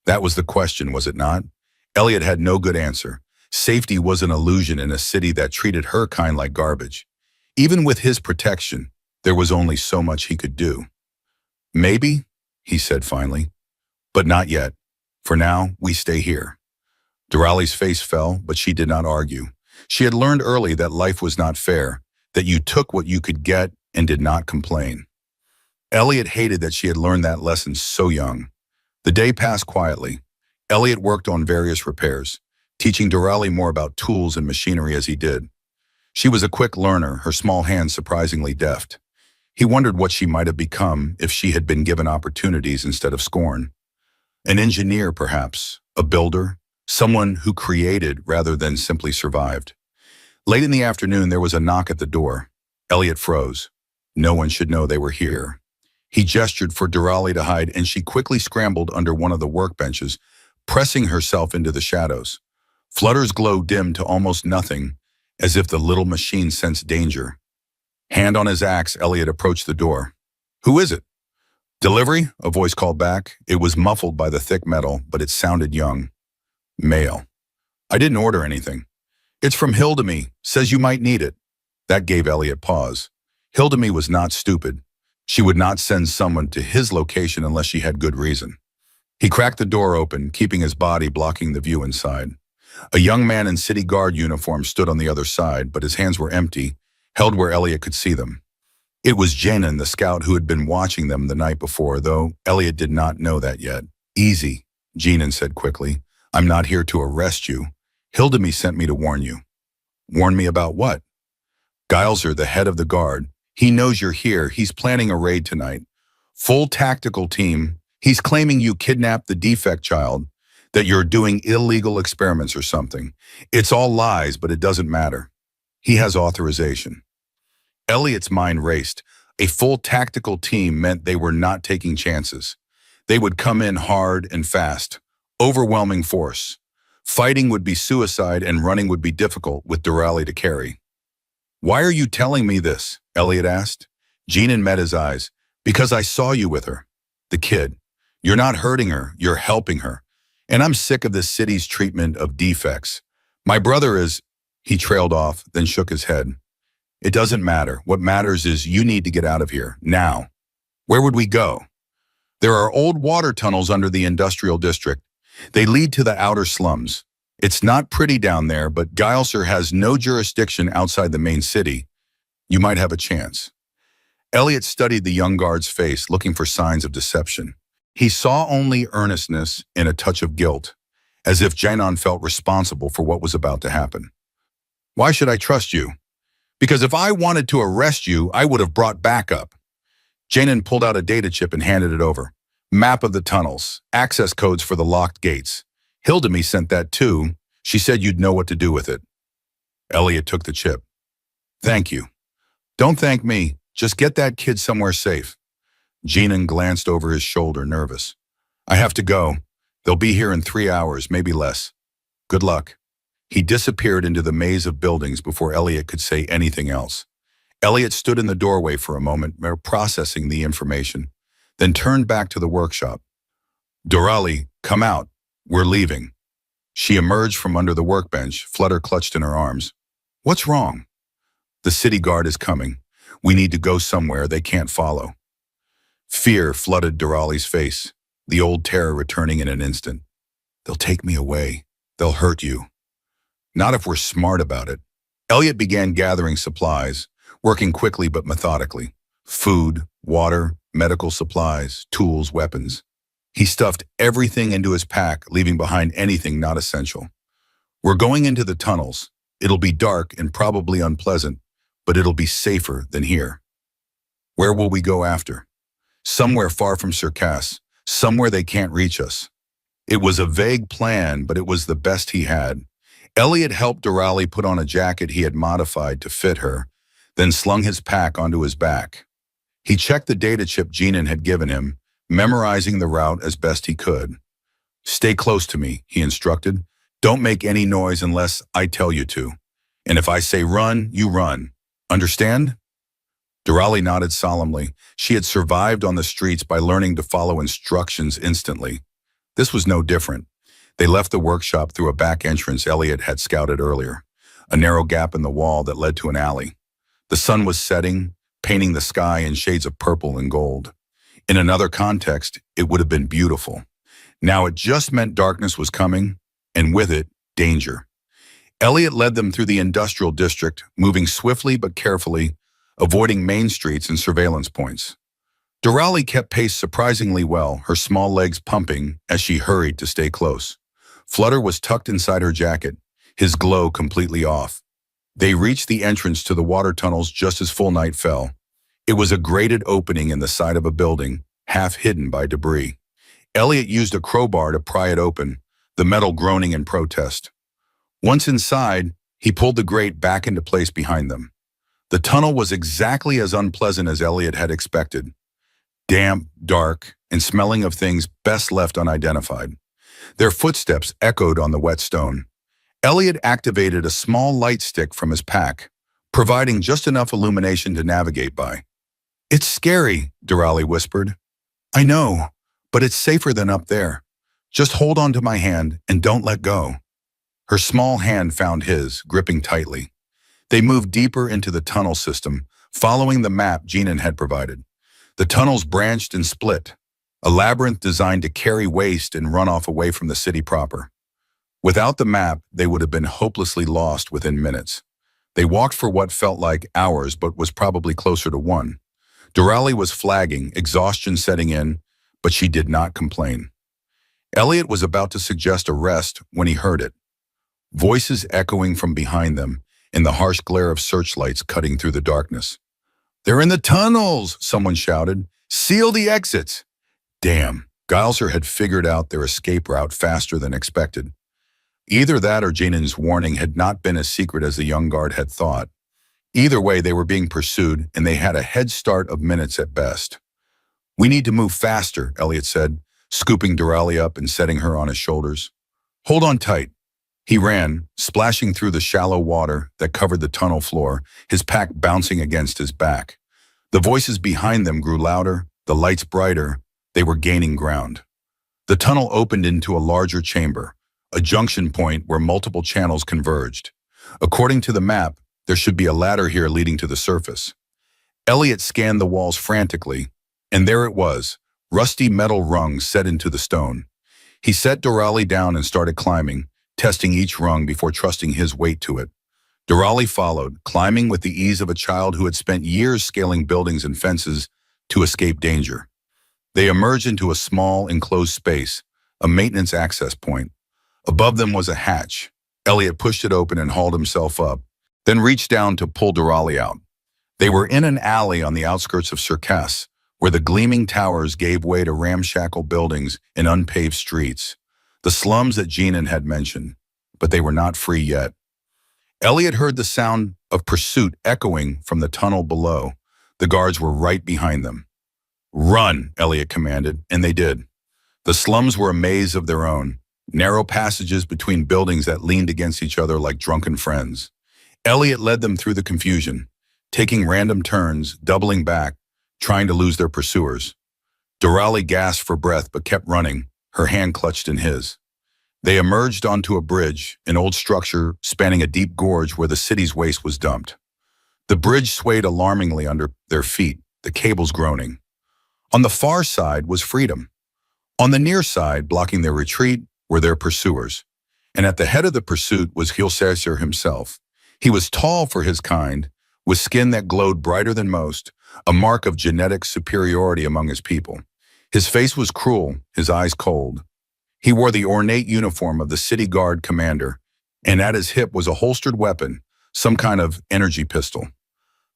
That was the question, was it not? Elliot had no good answer. Safety was an illusion in a city that treated her kind like garbage. Even with his protection, there was only so much he could do. "Maybe," he said finally, "but not yet. For now, we stay here." Doralee's face fell, but she did not argue. She had learned early that life was not fair, that you took what you could get and did not complain. Elliot hated that she had learned that lesson so young. The day passed quietly. Elliot worked on various repairs, teaching Doralee more about tools and machinery as he did. She was a quick learner, her small hands surprisingly deft. He wondered what she might have become if she had been given opportunities instead of scorn. An engineer, perhaps, a builder, someone who created rather than simply survived. Late in the afternoon, there was a knock at the door. Elliot froze. No one should know they were here. He gestured for Doralee to hide, and she quickly scrambled under one of the workbenches, pressing herself into the shadows. Flutter's glow dimmed to almost nothing, as if the little machine sensed danger. Hand on his axe, Elliot approached the door. "Who is it?" "Delivery?" a voice called back. It was muffled by the thick metal, but it sounded young. "Mail." "I didn't order anything." "It's from Hildemy. Says you might need it." That gave Elliot pause. Hildemy was not stupid. She would not send someone to his location unless she had good reason. He cracked the door open, keeping his body blocking the view inside. A young man in city guard uniform stood on the other side, but his hands were empty, held where Elliot could see them. It was Janan, the scout who had been watching them the night before, though Elliot did not know that yet. "Easy," Janan said quickly. "I'm not here to arrest you. Hildemy sent me to warn you." "Warn me about what?" "Gileser, the head of the guard. He knows you're here. He's planning a raid tonight. Full tactical team. He's claiming you kidnapped the defect child, that you're doing illegal experiments or something. It's all lies, but it doesn't matter. He has authorization. Elliot's mind raced. A full tactical team meant they were not taking chances. They would come in hard and fast. Overwhelming force. Fighting would be suicide and running would be difficult with Durali to carry. "Why are you telling me this?" Elliot asked. Jeanin met his eyes. "Because I saw you with her." The kid. "You're not hurting her, you're helping her. And I'm sick of this city's treatment of defects. My brother is—" He trailed off, then shook his head. "It doesn't matter. What matters is you need to get out of here, now." "Where would we go?" "There are old water tunnels under the industrial district. They lead to the outer slums. It's not pretty down there, but Gylser has no jurisdiction outside the main city. You might have a chance." Elliot studied the young guard's face, looking for signs of deception. He saw only earnestness and a touch of guilt, as if Janon felt responsible for what was about to happen. "Why should I trust you?" "Because if I wanted to arrest you, I would have brought backup." Janon pulled out a data chip and handed it over. "Map of the tunnels, access codes for the locked gates. Hildemy sent that too. She said you'd know what to do with it." Elliot took the chip. "Thank you." "Don't thank me. Just get that kid somewhere safe." Janon glanced over his shoulder, nervous. "I have to go. They'll be here in 3 hours, maybe less. Good luck." He disappeared into the maze of buildings before Elliot could say anything else. Elliot stood in the doorway for a moment, processing the information, then turned back to the workshop. "Durali, come out. We're leaving." She emerged from under the workbench, Flutter clutched in her arms. "What's wrong?" "The city guard is coming. We need to go somewhere they can't follow." Fear flooded Durali's face, the old terror returning in an instant. "They'll take me away. They'll hurt you." "Not if we're smart about it." Elliot began gathering supplies, working quickly but methodically. Food, water, medical supplies, tools, weapons. He stuffed everything into his pack, leaving behind anything not essential. "We're going into the tunnels. It'll be dark and probably unpleasant, but it'll be safer than here." "Where will we go after?" "Somewhere far from Circasse, somewhere they can't reach us." It was a vague plan, but it was the best he had. Elliot helped Durali put on a jacket he had modified to fit her, then slung his pack onto his back. He checked the data chip Janon had given him, memorizing the route as best he could. "Stay close to me," he instructed. "Don't make any noise unless I tell you to. And if I say run, you run. Understand?" Durali nodded solemnly. She had survived on the streets by learning to follow instructions instantly. This was no different. They left the workshop through a back entrance Elliot had scouted earlier, a narrow gap in the wall that led to an alley. The sun was setting, painting the sky in shades of purple and gold. In another context, it would have been beautiful. Now it just meant darkness was coming, and with it, danger. Elliot led them through the industrial district, moving swiftly but carefully, avoiding main streets and surveillance points. Durali kept pace surprisingly well, her small legs pumping as she hurried to stay close. Flutter was tucked inside her jacket, his glow completely off. They reached the entrance to the water tunnels just as full night fell. It was a grated opening in the side of a building, half hidden by debris. Elliot used a crowbar to pry it open, the metal groaning in protest. Once inside, he pulled the grate back into place behind them. The tunnel was exactly as unpleasant as Elliot had expected. Damp, dark, and smelling of things best left unidentified. Their footsteps echoed on the wet stone. Elliot activated a small light stick from his pack, providing just enough illumination to navigate by. "It's scary," Durali whispered. "I know, but it's safer than up there. Just hold on to my hand and don't let go." Her small hand found his, gripping tightly. They moved deeper into the tunnel system, following the map Janon had provided. The tunnels branched and split, a labyrinth designed to carry waste and runoff away from the city proper. Without the map, they would have been hopelessly lost within minutes. They walked for what felt like hours, but was probably closer to one. Durali was flagging, exhaustion setting in, but she did not complain. Elliot was about to suggest a rest when he heard it. Voices echoing from behind them, and the harsh glare of searchlights cutting through the darkness. "They're in the tunnels," someone shouted. "Seal the exits." Damn, Gilser had figured out their escape route faster than expected. Either that or Janen's warning had not been as secret as the young guard had thought. Either way, they were being pursued, and they had a head start of minutes at best. "We need to move faster," Elliot said, scooping Durali up and setting her on his shoulders. "Hold on tight." He ran, splashing through the shallow water that covered the tunnel floor, his pack bouncing against his back. The voices behind them grew louder, the lights brighter. They were gaining ground. The tunnel opened into a larger chamber, a junction point where multiple channels converged. According to the map, there should be a ladder here leading to the surface. Elliot scanned the walls frantically, and there it was, rusty metal rungs set into the stone. He set Durali down and started climbing, testing each rung before trusting his weight to it. Durali followed, climbing with the ease of a child who had spent years scaling buildings and fences to escape danger. They emerged into a small, enclosed space, a maintenance access point. Above them was a hatch. Elliot pushed it open and hauled himself up, then reached down to pull Durali out. They were in an alley on the outskirts of Circasse, where the gleaming towers gave way to ramshackle buildings and unpaved streets, the slums that Jeanne had mentioned, but they were not free yet. Elliot heard the sound of pursuit echoing from the tunnel below. The guards were right behind them. "Run," Elliot commanded, and they did. The slums were a maze of their own, narrow passages between buildings that leaned against each other like drunken friends. Elliot led them through the confusion, taking random turns, doubling back, trying to lose their pursuers. Durali gasped for breath but kept running, her hand clutched in his. They emerged onto a bridge, an old structure spanning a deep gorge where the city's waste was dumped. The bridge swayed alarmingly under their feet, the cables groaning. On the far side was freedom. On the near side, blocking their retreat, were their pursuers. And at the head of the pursuit was Gilser himself. He was tall for his kind, with skin that glowed brighter than most, a mark of genetic superiority among his people. His face was cruel, his eyes cold. He wore the ornate uniform of the city guard commander, and at his hip was a holstered weapon, some kind of energy pistol.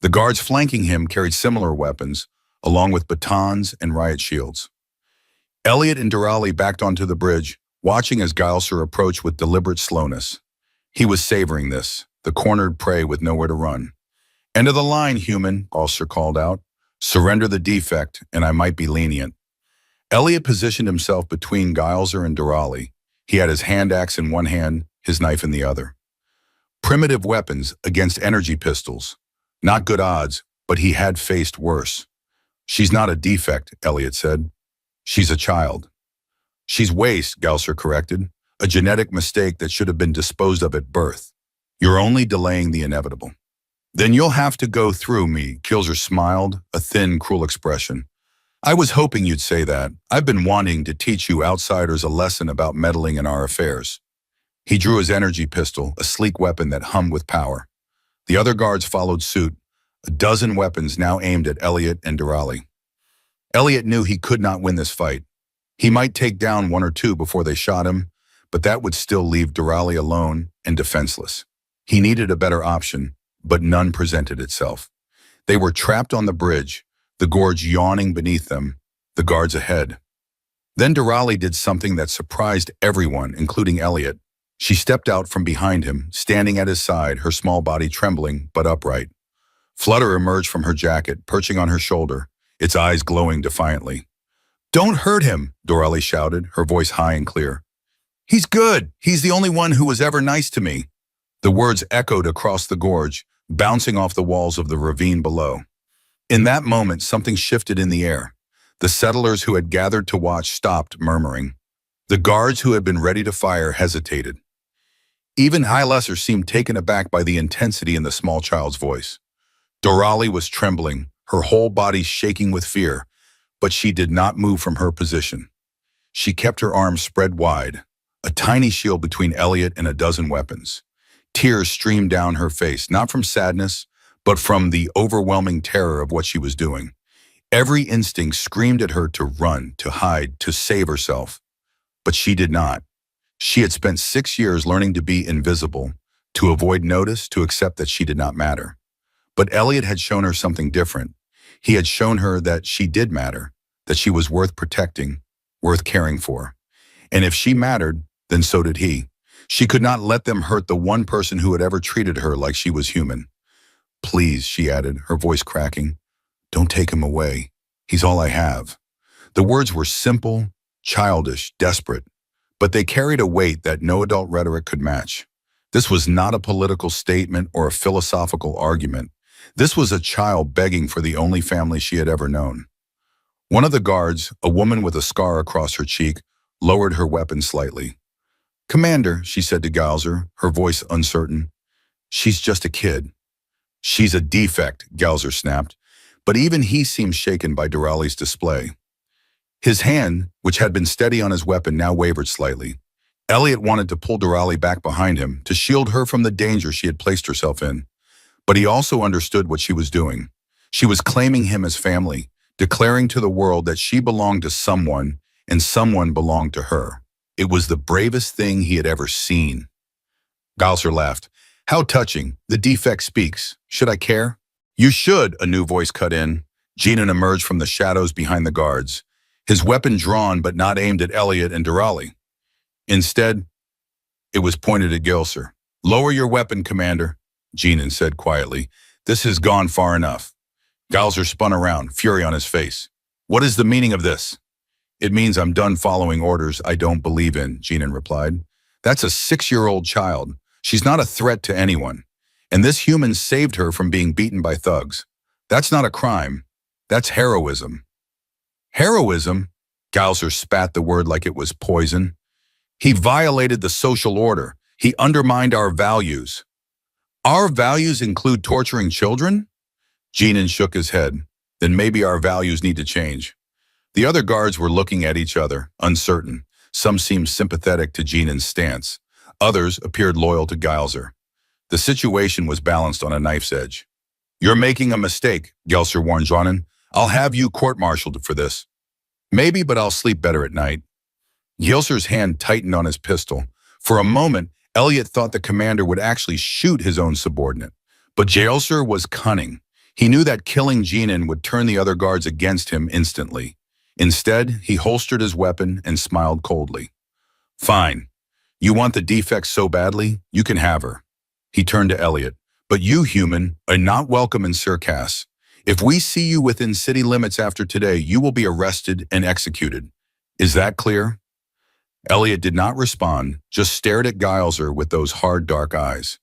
The guards flanking him carried similar weapons, along with batons and riot shields. Elliot and Durali backed onto the bridge, watching as Gilser approached with deliberate slowness. He was savoring this, the cornered prey with nowhere to run. "End of the line, human," Gilser called out. "Surrender the defect, and I might be lenient." Elliot positioned himself between Gilser and Durali. He had his hand axe in one hand, his knife in the other. Primitive weapons against energy pistols. Not good odds, but he had faced worse. "She's not a defect," Elliot said. "She's a child." "She's waste," Gilser corrected. "A genetic mistake that should have been disposed of at birth. You're only delaying the inevitable." "Then you'll have to go through me," Gilser smiled, a thin, cruel expression. "I was hoping you'd say that. I've been wanting to teach you outsiders a lesson about meddling in our affairs." He drew his energy pistol, a sleek weapon that hummed with power. The other guards followed suit, a dozen weapons now aimed at Elliot and Durali. Elliot knew he could not win this fight. He might take down one or two before they shot him, but that would still leave Durali alone and defenseless. He needed a better option, but none presented itself. They were trapped on the bridge, the gorge yawning beneath them, the guards ahead. Then Durali did something that surprised everyone, including Elliot. She stepped out from behind him, standing at his side, her small body trembling but upright. Flutter emerged from her jacket, perching on her shoulder, its eyes glowing defiantly. "Don't hurt him," Durali shouted, her voice high and clear. "He's good. He's the only one who was ever nice to me." The words echoed across the gorge, bouncing off the walls of the ravine below. In that moment, something shifted in the air. The settlers who had gathered to watch stopped murmuring. The guards who had been ready to fire hesitated. Even Gilser seemed taken aback by the intensity in the small child's voice. Durali was trembling, her whole body shaking with fear, but she did not move from her position. She kept her arms spread wide, a tiny shield between Elliot and a dozen weapons. Tears streamed down her face, not from sadness, but from the overwhelming terror of what she was doing. Every instinct screamed at her to run, to hide, to save herself. But she did not. She had spent 6 years learning to be invisible, to avoid notice, to accept that she did not matter. But Elliot had shown her something different. He had shown her that she did matter, that she was worth protecting, worth caring for. And if she mattered, then so did he. She could not let them hurt the one person who had ever treated her like she was human. Please, she added, her voice cracking, don't take him away. He's all I have. The words were simple, childish, desperate, but they carried a weight that no adult rhetoric could match. This was not a political statement or a philosophical argument. This was a child begging for the only family she had ever known. One of the guards, a woman with a scar across her cheek, lowered her weapon slightly. Commander, she said to Gowser, her voice uncertain, she's just a kid. She's a defect, Gowser snapped, but even he seemed shaken by Durali's display. His hand, which had been steady on his weapon, now wavered slightly. Elliot wanted to pull Durali back behind him to shield her from the danger she had placed herself in. But he also understood what she was doing. She was claiming him as family, declaring to the world that she belonged to someone and someone belonged to her. It was the bravest thing he had ever seen. Gowser laughed. How touching. The defect speaks. Should I care? You should, a new voice cut in. Genin emerged from the shadows behind the guards, his weapon drawn but not aimed at Elliot and Durali. Instead, it was pointed at Gilser. Lower your weapon, Commander, Genin said quietly. This has gone far enough. Gowser spun around, fury on his face. What is the meaning of this? It means I'm done following orders I don't believe in, Genin replied. That's a 6-year-old child. She's not a threat to anyone. And this human saved her from being beaten by thugs. That's not a crime. That's heroism. Heroism? Gowser spat the word like it was poison. He violated the social order. He undermined our values. Our values include torturing children? Genin shook his head. Then maybe our values need to change. The other guards were looking at each other, uncertain. Some seemed sympathetic to Genin's stance. Others appeared loyal to Gowser. The situation was balanced on a knife's edge. You're making a mistake, Gowser warned Genin. I'll have you court-martialed for this. Maybe, but I'll sleep better at night. Gilser's hand tightened on his pistol. For a moment, Elliot thought the commander would actually shoot his own subordinate. But Gilser was cunning. He knew that killing Genin would turn the other guards against him instantly. Instead, he holstered his weapon and smiled coldly. Fine. You want the defect so badly? You can have her. He turned to Elliot. But you, human, are not welcome in Circass. If we see you within city limits after today, you will be arrested and executed. Is that clear? Elliot did not respond, just stared at Gowser with those hard, dark eyes.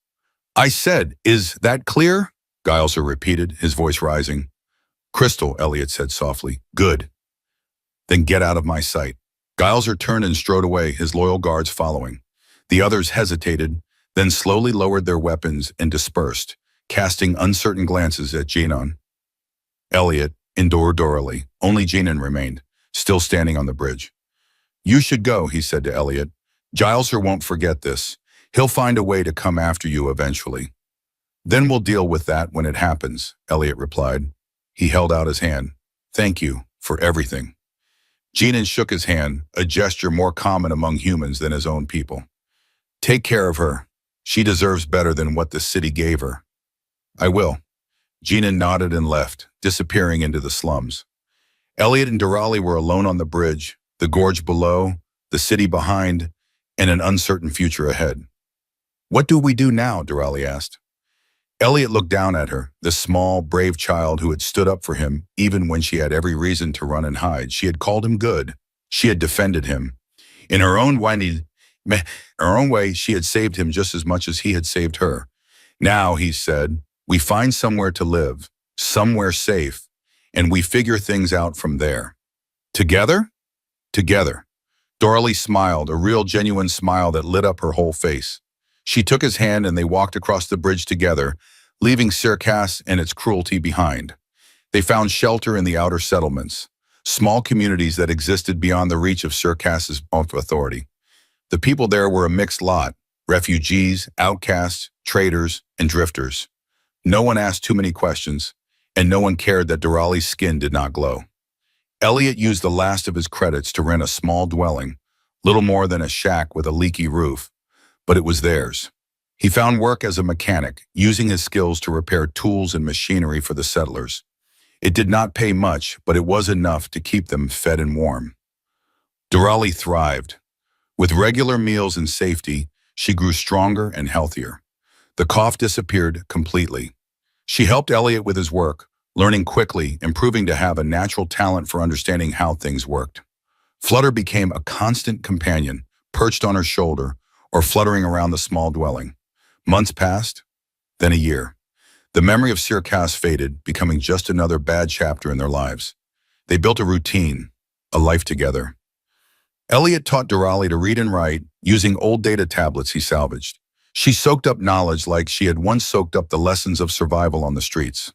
I said, is that clear? Gowser repeated, his voice rising. Crystal, Elliot said softly. Good. Then get out of my sight. Gowser turned and strode away, his loyal guards following. The others hesitated, then slowly lowered their weapons and dispersed, casting uncertain glances at Genin. Elliot endured dourly. Only Genin remained, still standing on the bridge. You should go, he said to Elliot. Gowser won't forget this. He'll find a way to come after you eventually. Then we'll deal with that when it happens, Elliot replied. He held out his hand. Thank you for everything. Genin shook his hand, a gesture more common among humans than his own people. Take care of her. She deserves better than what the city gave her. I will. Genin nodded and left, disappearing into the slums. Elliot and Durali were alone on the bridge, the gorge below, the city behind, and an uncertain future ahead. What do we do now? Durali asked. Elliot looked down at her, the small, brave child who had stood up for him even when she had every reason to run and hide. She had called him good. She had defended him. In her own way, she had saved him just as much as he had saved her. Now, he said, we find somewhere to live, somewhere safe, and we figure things out from there. Together? Together. Durali smiled, a real genuine smile that lit up her whole face. She took his hand and they walked across the bridge together, leaving Circass and its cruelty behind. They found shelter in the outer settlements, small communities that existed beyond the reach of Circass's authority. The people there were a mixed lot, refugees, outcasts, traders, and drifters. No one asked too many questions, and no one cared that Durali's skin did not glow. Elliot used the last of his credits to rent a small dwelling, little more than a shack with a leaky roof, but it was theirs. He found work as a mechanic, using his skills to repair tools and machinery for the settlers. It did not pay much, but it was enough to keep them fed and warm. Doralee thrived. With regular meals and safety, she grew stronger and healthier. The cough disappeared completely. She helped Elliot with his work, learning quickly and proving to have a natural talent for understanding how things worked. Flutter became a constant companion, perched on her shoulder or fluttering around the small dwelling. Months passed, then a year. The memory of Circasse faded, becoming just another bad chapter in their lives. They built a routine, a life together. Elliot taught Doralee to read and write using old data tablets he salvaged. She soaked up knowledge like she had once soaked up the lessons of survival on the streets.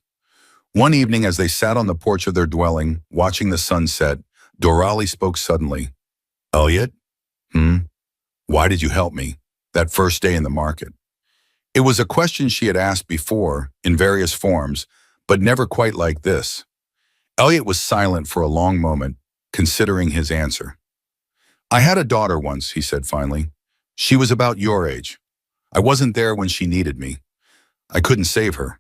One evening, as they sat on the porch of their dwelling, watching the sun set, Doralee spoke suddenly. "Elliot? Why did you help me that first day in the market?" It was a question she had asked before, in various forms, but never quite like this. Elliot was silent for a long moment, considering his answer. "I had a daughter once," he said finally. "She was about your age. I wasn't there when she needed me. I couldn't save her.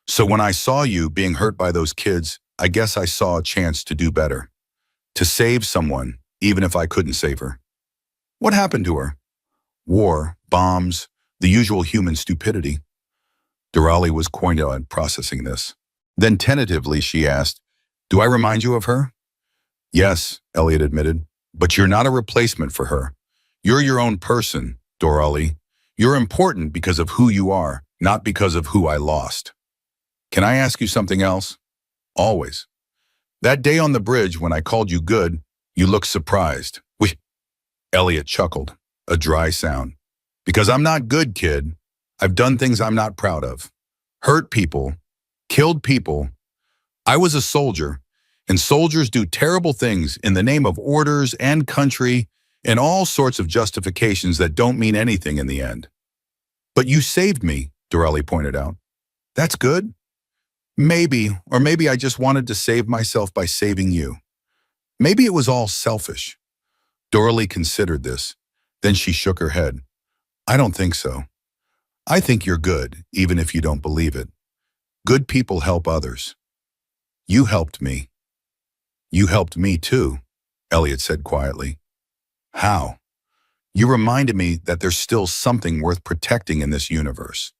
So when I saw you being hurt by those kids, I guess I saw a chance to do better. To save someone, even if I couldn't save her." "What happened to her?" "War, bombs, the usual human stupidity." Doralee was quiet at processing this. Then tentatively she asked, "Do I remind you of her?" "Yes," Elliot admitted, "but you're not a replacement for her. You're your own person, Doralee. You're important because of who you are, not because of who I lost." "Can I ask you something else?" "Always." "That day on the bridge when I called you good, you looked surprised." Elliot chuckled, a dry sound. "Because I'm not good, kid. I've done things I'm not proud of. Hurt people, killed people. I was a soldier, and soldiers do terrible things in the name of orders and country and all sorts of justifications that don't mean anything in the end." "But you saved me," Doralee pointed out. "That's good." "Maybe, or maybe I just wanted to save myself by saving you. Maybe it was all selfish." Doralee considered this. Then she shook her head. "I don't think so. I think you're good, even if you don't believe it. Good people help others. You helped me." "You helped me too," Elliot said quietly. "How?" "You reminded me that there's still something worth protecting in this universe,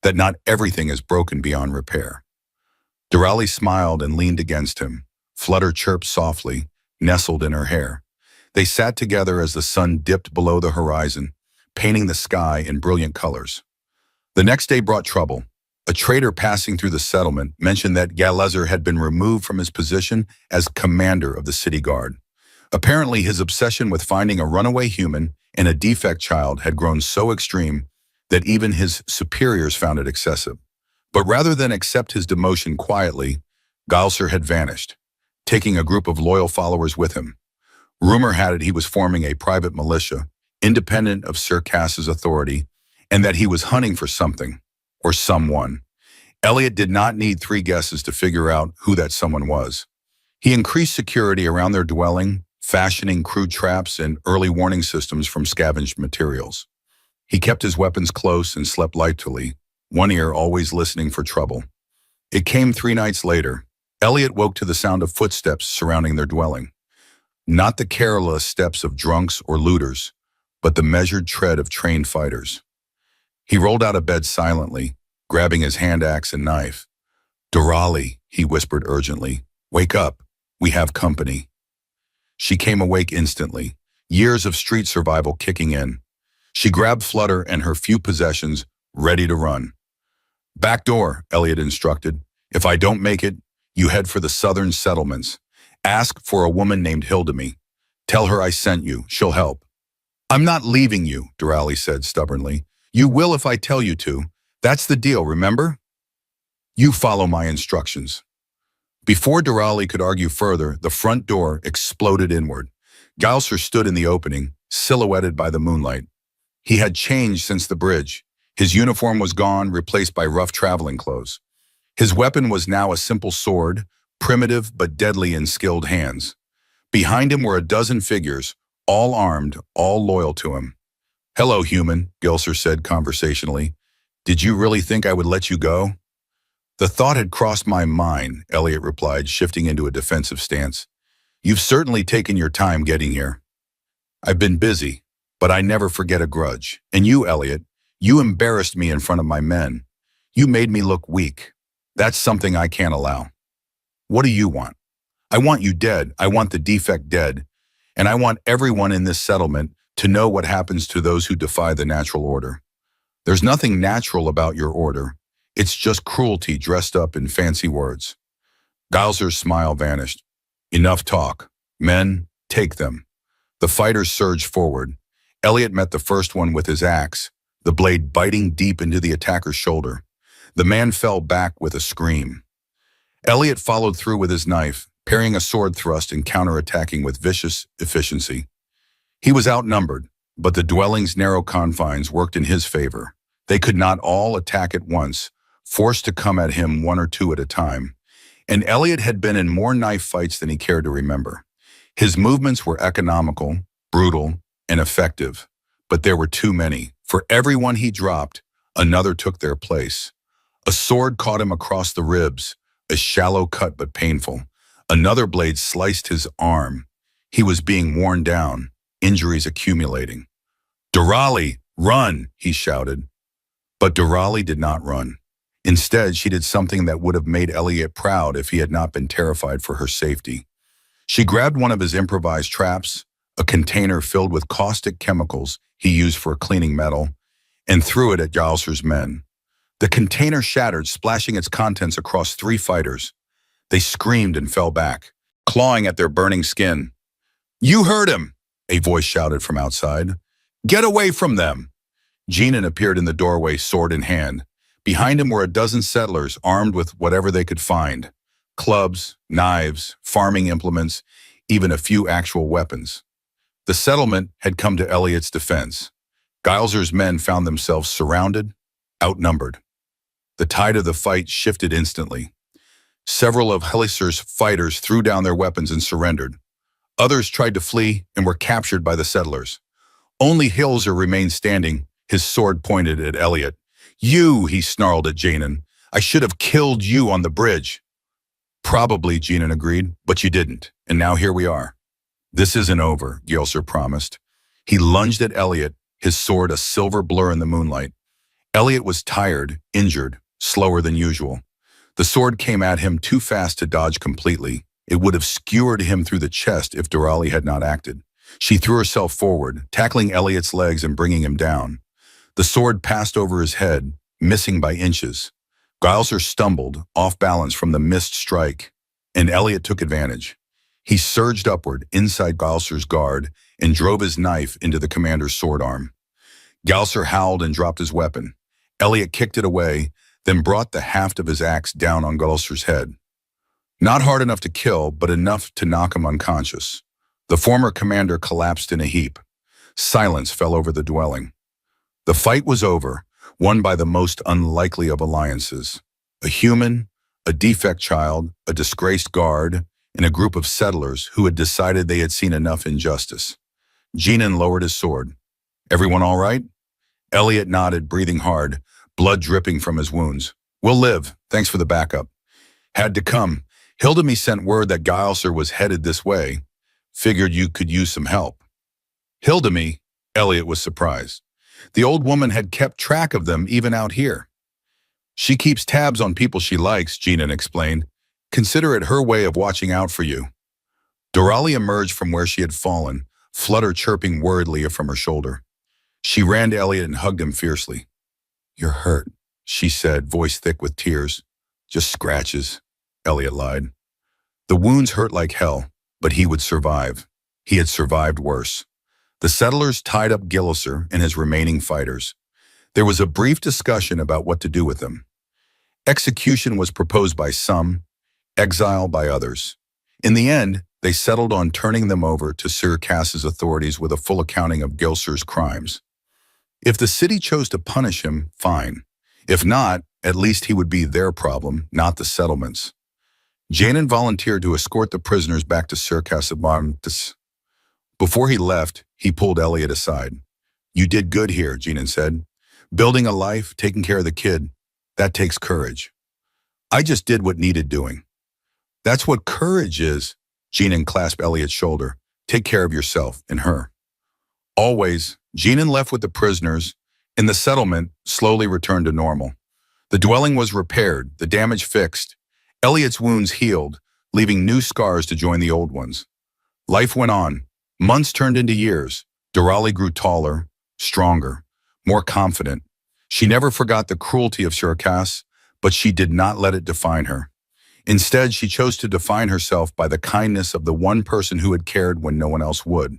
that not everything is broken beyond repair." Doralee smiled and leaned against him. Flutter chirped softly, nestled in her hair. They sat together as the sun dipped below the horizon, painting the sky in brilliant colors. The next day brought trouble. A trader passing through the settlement mentioned that Galaxies had been removed from his position as commander of the city guard. Apparently, his obsession with finding a runaway human and a defect child had grown so extreme that even his superiors found it excessive. But rather than accept his demotion quietly, Galaxies had vanished, taking a group of loyal followers with him. Rumor had it he was forming a private militia, independent of Circasse's authority, and that he was hunting for something, or someone. Elliot did not need 3 guesses to figure out who that someone was. He increased security around their dwelling, fashioning crude traps and early warning systems from scavenged materials. He kept his weapons close and slept lightly, one ear always listening for trouble. It came 3 nights later. Elliot woke to the sound of footsteps surrounding their dwelling. Not the careless steps of drunks or looters, but the measured tread of trained fighters. He rolled out of bed silently, grabbing his hand axe and knife. "Doralee," he whispered urgently, "wake up. We have company." She came awake instantly, years of street survival kicking in. She grabbed Flutter and her few possessions, ready to run. "Back door," Elliot instructed. "If I don't make it, you head for the southern settlements. Ask for a woman named Hildemy. Tell her I sent you. She'll help." "I'm not leaving you," Doralee said stubbornly. "You will if I tell you to. That's the deal, remember? You follow my instructions." Before Doralee could argue further, the front door exploded inward. Galaxies stood in the opening, silhouetted by the moonlight. He had changed since the bridge. His uniform was gone, replaced by rough traveling clothes. His weapon was now a simple sword, primitive but deadly in skilled hands. Behind him were a dozen figures, all armed, all loyal to him. "Hello, human," Gilser said conversationally. "Did you really think I would let you go?" The thought had crossed my mind, Elliot replied, shifting into a defensive stance. You've certainly taken your time getting here. I've been busy, but I never forget a grudge. And you, Elliot, you embarrassed me in front of my men. You made me look weak. That's something I can't allow. What do you want? I want you dead. I want the defect dead. And I want everyone in this settlement to know what happens to those who defy the natural order. There's nothing natural about your order. It's just cruelty dressed up in fancy words. Giles's smile vanished. Enough talk. Men, take them. The fighters surged forward. Elliot met the first one with his axe, the blade biting deep into the attacker's shoulder. The man fell back with a scream. Elliot followed through with his knife, parrying a sword thrust and counterattacking with vicious efficiency. He was outnumbered, but the dwelling's narrow confines worked in his favor. They could not all attack at once, forced to come at him one or two at a time. And Elliot had been in more knife fights than he cared to remember. His movements were economical, brutal, and effective, but there were too many. For every one he dropped, another took their place. A sword caught him across the ribs, a shallow cut but painful. Another blade sliced his arm. He was being worn down, injuries accumulating. "Durali, run!" he shouted. But Durali did not run. Instead, she did something that would have made Elliot proud if he had not been terrified for her safety. She grabbed one of his improvised traps, a container filled with caustic chemicals he used for cleaning metal, and threw it at Giles's men. The container shattered, splashing its contents across 3 fighters. They screamed and fell back, clawing at their burning skin. "You heard him!" a voice shouted from outside. "Get away from them!" Jeanin appeared in the doorway, sword in hand. Behind him were a dozen settlers armed with whatever they could find. Clubs, knives, farming implements, even a few actual weapons. The settlement had come to Elliot's defense. Giles's men found themselves surrounded, outnumbered. The tide of the fight shifted instantly. Several of Helisar's fighters threw down their weapons and surrendered. Others tried to flee and were captured by the settlers. Only Hilser remained standing, his sword pointed at Elliot. "You," he snarled at Jeanin. "I should have killed you on the bridge." "Probably," Jeanin agreed, "but you didn't, and now here we are." "This isn't over," Gilser promised. He lunged at Elliot, his sword a silver blur in the moonlight. Elliot was tired, injured, slower than usual. The sword came at him too fast to dodge completely. It would have skewered him through the chest if Durali had not acted. She threw herself forward, tackling Elliot's legs and bringing him down. The sword passed over his head, missing by inches. Gilser stumbled, off balance from the missed strike, and Elliot took advantage. He surged upward inside Gilser's guard and drove his knife into the commander's sword arm. Gilser howled and dropped his weapon. Elliot kicked it away, then brought the haft of his axe down on Gilser's head. Not hard enough to kill, but enough to knock him unconscious. The former commander collapsed in a heap. Silence fell over the dwelling. The fight was over, won by the most unlikely of alliances. A human, a defect child, a disgraced guard, and a group of settlers who had decided they had seen enough injustice. Jeanin lowered his sword. "Everyone all right?" Elliot nodded, breathing hard, blood dripping from his wounds. "We'll live. Thanks for the backup." "Had to come. Hildemy sent word that Gilser was headed this way. Figured you could use some help." "Hildemy?" Elliot was surprised. The old woman had kept track of them even out here. "She keeps tabs on people she likes," Jeanin explained. "Consider it her way of watching out for you." Durali emerged from where she had fallen, Flutter chirping worriedly from her shoulder. She ran to Elliot and hugged him fiercely. "You're hurt," she said, voice thick with tears. "Just scratches," Elliot lied. The wounds hurt like hell, but he would survive. He had survived worse. The settlers tied up Gilser and his remaining fighters. There was a brief discussion about what to do with them. Execution was proposed by some, exile by others. In the end, they settled on turning them over to Sir Cass's authorities with a full accounting of Gilser's crimes. If the city chose to punish him, fine. If not, at least he would be their problem, not the settlements. Jeanin volunteered to escort the prisoners back to Sir Cass. Before he left, he pulled Elliot aside. "You did good here," Jeanin said. "Building a life, taking care of the kid, that takes courage." I just did what needed doing. That's what courage is. Jeanin clasped Elliot's shoulder. Take care of yourself and her. Always, Jeanin left with the prisoners, and the settlement slowly returned to normal. The dwelling was repaired, the damage fixed. Elliot's wounds healed, leaving new scars to join the old ones. Life went on. Months turned into years. Durali grew taller, stronger, more confident. She never forgot the cruelty of Shurkas, but she did not let it define her. Instead, she chose to define herself by the kindness of the one person who had cared when no one else would.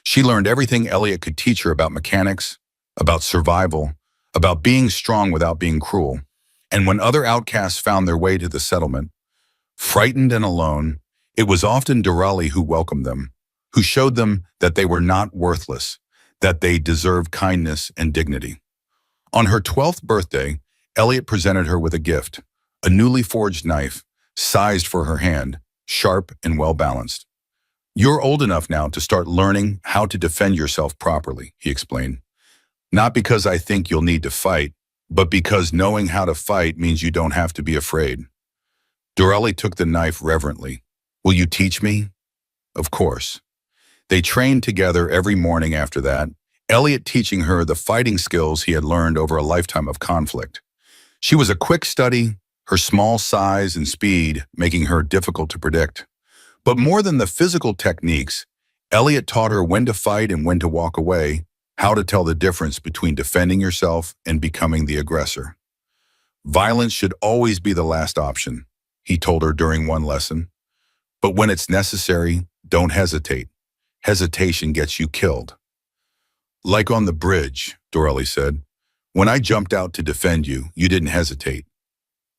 She learned everything Elliot could teach her about mechanics, about survival, about being strong without being cruel. And when other outcasts found their way to the settlement, frightened and alone, it was often Durali who welcomed them, who showed them that they were not worthless, that they deserved kindness and dignity. On her 12th birthday, Elliot presented her with a gift, a newly forged knife, sized for her hand, sharp and well-balanced. You're old enough now to start learning how to defend yourself properly, he explained. Not because I think you'll need to fight, but because knowing how to fight means you don't have to be afraid. Durali took the knife reverently. Will you teach me? Of course. They trained together every morning after that, Elliot teaching her the fighting skills he had learned over a lifetime of conflict. She was a quick study, her small size and speed making her difficult to predict. But more than the physical techniques, Elliot taught her when to fight and when to walk away, how to tell the difference between defending yourself and becoming the aggressor. Violence should always be the last option, he told her during one lesson. But when it's necessary, don't hesitate. Hesitation gets you killed. Like on the bridge, Durali said. When I jumped out to defend you, you didn't hesitate.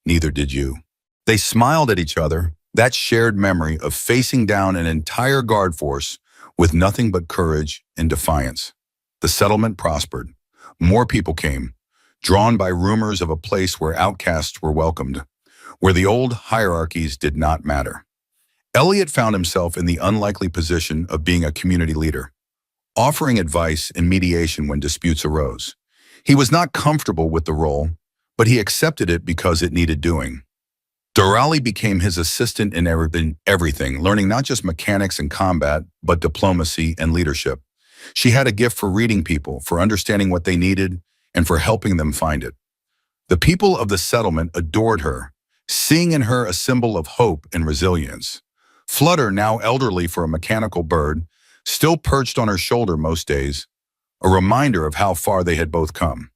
Neither did you. They smiled at each other, that shared memory of facing down an entire guard force with nothing but courage and defiance. The settlement prospered. More people came, drawn by rumors of a place where outcasts were welcomed, where the old hierarchies did not matter. Elliot found himself in the unlikely position of being a community leader, offering advice and mediation when disputes arose. He was not comfortable with the role, but he accepted it because it needed doing. Durali became his assistant in everything, learning not just mechanics and combat, but diplomacy and leadership. She had a gift for reading people, for understanding what they needed, and for helping them find it. The people of the settlement adored her, seeing in her a symbol of hope and resilience. Flutter, now elderly for a mechanical bird, still perched on her shoulder most days, a reminder of how far they had both come.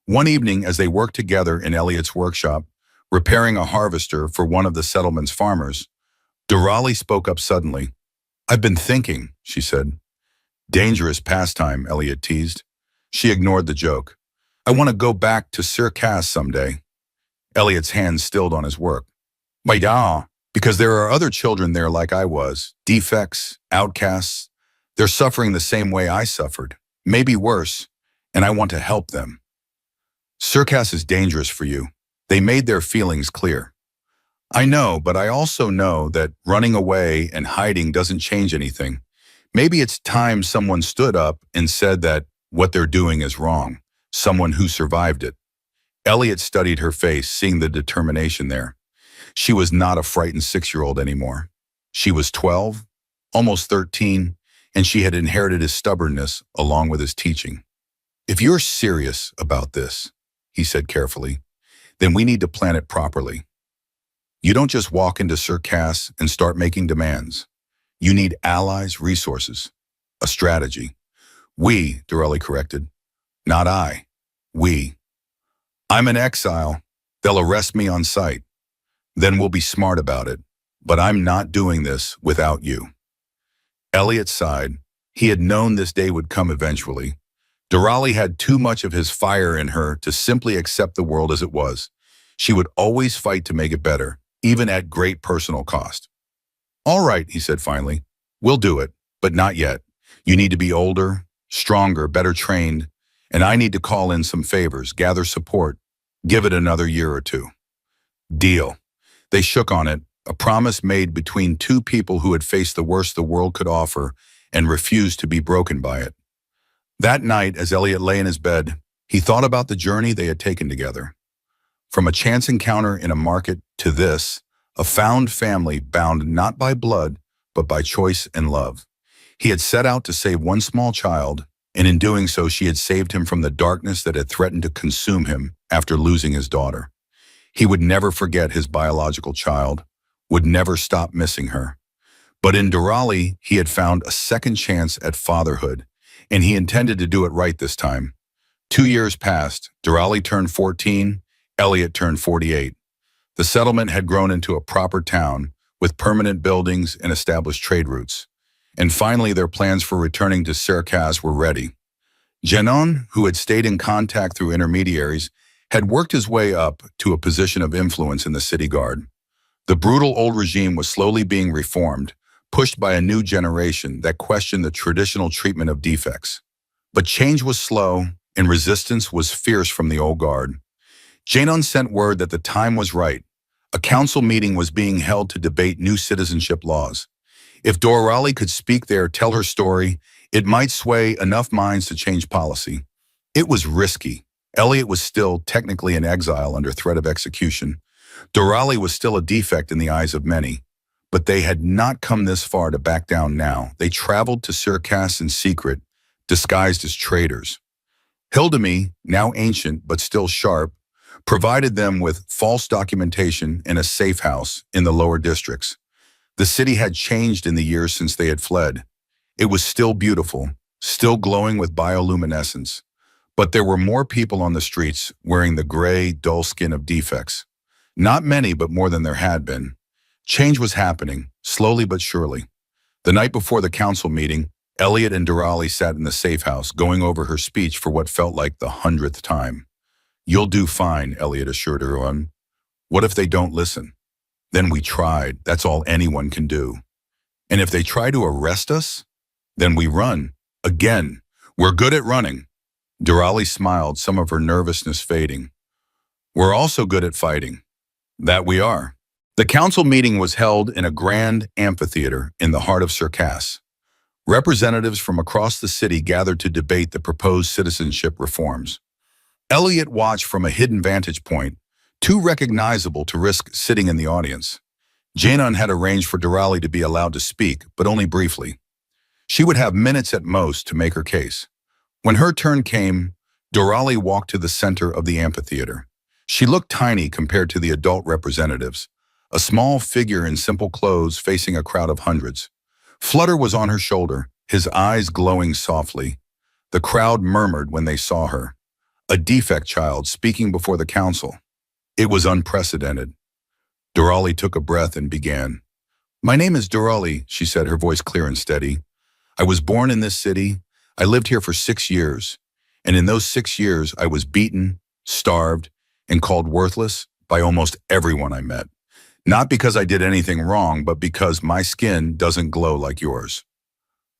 One evening, as they worked together in Elliot's workshop, repairing a harvester for one of the settlement's farmers, Durali spoke up suddenly. I've been thinking, she said. Dangerous pastime, Elliot teased. She ignored the joke. I want to go back to Shurkas someday. Elliot's hands stilled on his work. Why, because there are other children there like I was, defects, outcasts. They're suffering the same way I suffered, maybe worse, and I want to help them. Shurkas is dangerous for you. They made their feelings clear. I know, but I also know that running away and hiding doesn't change anything. Maybe it's time someone stood up and said that what they're doing is wrong, someone who survived it. Elliot studied her face, seeing the determination there. She was not a frightened 6-year-old anymore. She was 12, almost 13, and she had inherited his stubbornness along with his teaching. If you're serious about this, he said carefully, then we need to plan it properly. You don't just walk into Shurkas and start making demands. You need allies, resources, a strategy. We, Durali corrected. Not I. We. I'm an exile. They'll arrest me on sight. Then we'll be smart about it. But I'm not doing this without you. Elliot sighed. He had known this day would come eventually. Durali had too much of his fire in her to simply accept the world as it was. She would always fight to make it better, even at great personal cost. All right, he said finally. We'll do it, but not yet. You need to be older, stronger, better trained, and I need to call in some favors, gather support, give it another year or two. Deal. They shook on it, a promise made between two people who had faced the worst the world could offer and refused to be broken by it. That night, as Elliot lay in his bed, he thought about the journey they had taken together. From a chance encounter in a market to this, a found family bound not by blood, but by choice and love. He had set out to save one small child, and in doing so she had saved him from the darkness that had threatened to consume him after losing his daughter. He would never forget his biological child, would never stop missing her. But in Durali, he had found a second chance at fatherhood, and he intended to do it right this time. 2 years passed. Durali turned 14, Elliot turned 48. The settlement had grown into a proper town, with permanent buildings and established trade routes. And finally, their plans for returning to Circas were ready. Jenon, who had stayed in contact through intermediaries, had worked his way up to a position of influence in the city guard. The brutal old regime was slowly being reformed, pushed by a new generation that questioned the traditional treatment of defects. But change was slow, and resistance was fierce from the old guard. Jenon sent word that the time was right. A council meeting was being held to debate new citizenship laws. If Dorali could speak there, tell her story, it might sway enough minds to change policy. It was risky. Elliot was still technically in exile under threat of execution. Dorali was still a defect in the eyes of many. But they had not come this far to back down now. They traveled to Circas in secret, disguised as traitors. Hildemy, now ancient but still sharp, provided them with false documentation and a safe house in the lower districts. The city had changed in the years since they had fled. It was still beautiful, still glowing with bioluminescence, but there were more people on the streets wearing the gray, dull skin of defects. Not many, but more than there had been. Change was happening, slowly but surely. The night before the council meeting, Elliot and Durali sat in the safe house, going over her speech for what felt like the 100th time. "You'll do fine," Elliot assured everyone. "What if they don't listen? Then we tried. That's all anyone can do. And if they try to arrest us, then we run. Again. We're good at running." Durali smiled, some of her nervousness fading. "We're also good at fighting." "That we are." The council meeting was held in a grand amphitheater in the heart of Circas. Representatives from across the city gathered to debate the proposed citizenship reforms. Elliot watched from a hidden vantage point, too recognizable to risk sitting in the audience. Janon had arranged for Durali to be allowed to speak, but only briefly. She would have minutes at most to make her case. When her turn came, Durali walked to the center of the amphitheater. She looked tiny compared to the adult representatives, a small figure in simple clothes facing a crowd of hundreds. Flutter was on her shoulder, his eyes glowing softly. The crowd murmured when they saw her. A defect child speaking before the council. It was unprecedented. Durali took a breath and began. "My name is Durali," she said, her voice clear and steady. "I was born in this city. I lived here for 6 years. And in those 6 years, I was beaten, starved, and called worthless by almost everyone I met. Not because I did anything wrong, but because my skin doesn't glow like yours."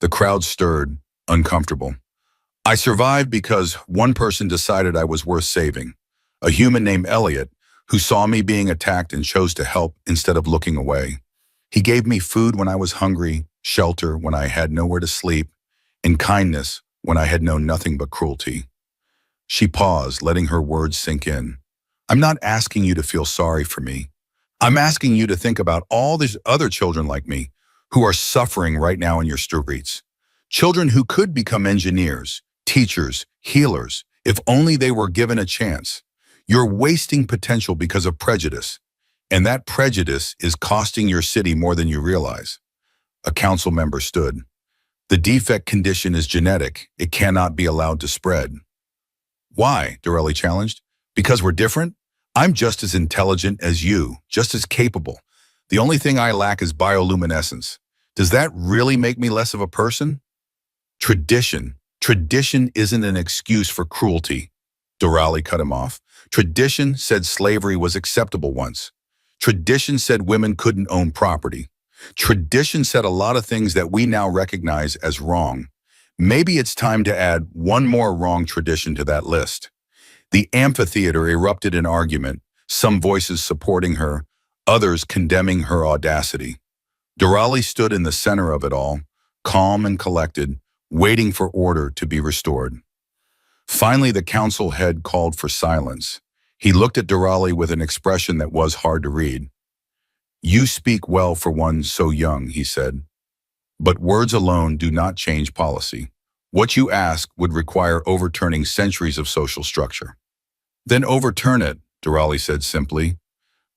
The crowd stirred, uncomfortable. "I survived because one person decided I was worth saving. A human named Elliot, who saw me being attacked and chose to help instead of looking away. He gave me food when I was hungry, shelter when I had nowhere to sleep, and kindness when I had known nothing but cruelty." She paused, letting her words sink in. "I'm not asking you to feel sorry for me. I'm asking you to think about all these other children like me who are suffering right now in your streets. Children who could become engineers, teachers, healers, if only they were given a chance. You're wasting potential because of prejudice, and that prejudice is costing your city more than you realize." A council member stood. "The defect condition is genetic. It cannot be allowed to spread." "Why?" Durali challenged. "Because we're different? I'm just as intelligent as you, just as capable. The only thing I lack is bioluminescence. Does that really make me less of a person?" "Tradition. Tradition isn't an excuse for cruelty." Durali cut him off. "Tradition said slavery was acceptable once. Tradition said women couldn't own property. Tradition said a lot of things that we now recognize as wrong. Maybe it's time to add one more wrong tradition to that list." The amphitheater erupted in argument, some voices supporting her, others condemning her audacity. Durali stood in the center of it all, calm and collected, waiting for order to be restored. Finally, the council head called for silence. He looked at Durali with an expression that was hard to read. "You speak well for one so young," he said. "But words alone do not change policy. What you ask would require overturning centuries of social structure." "Then overturn it," Durali said simply.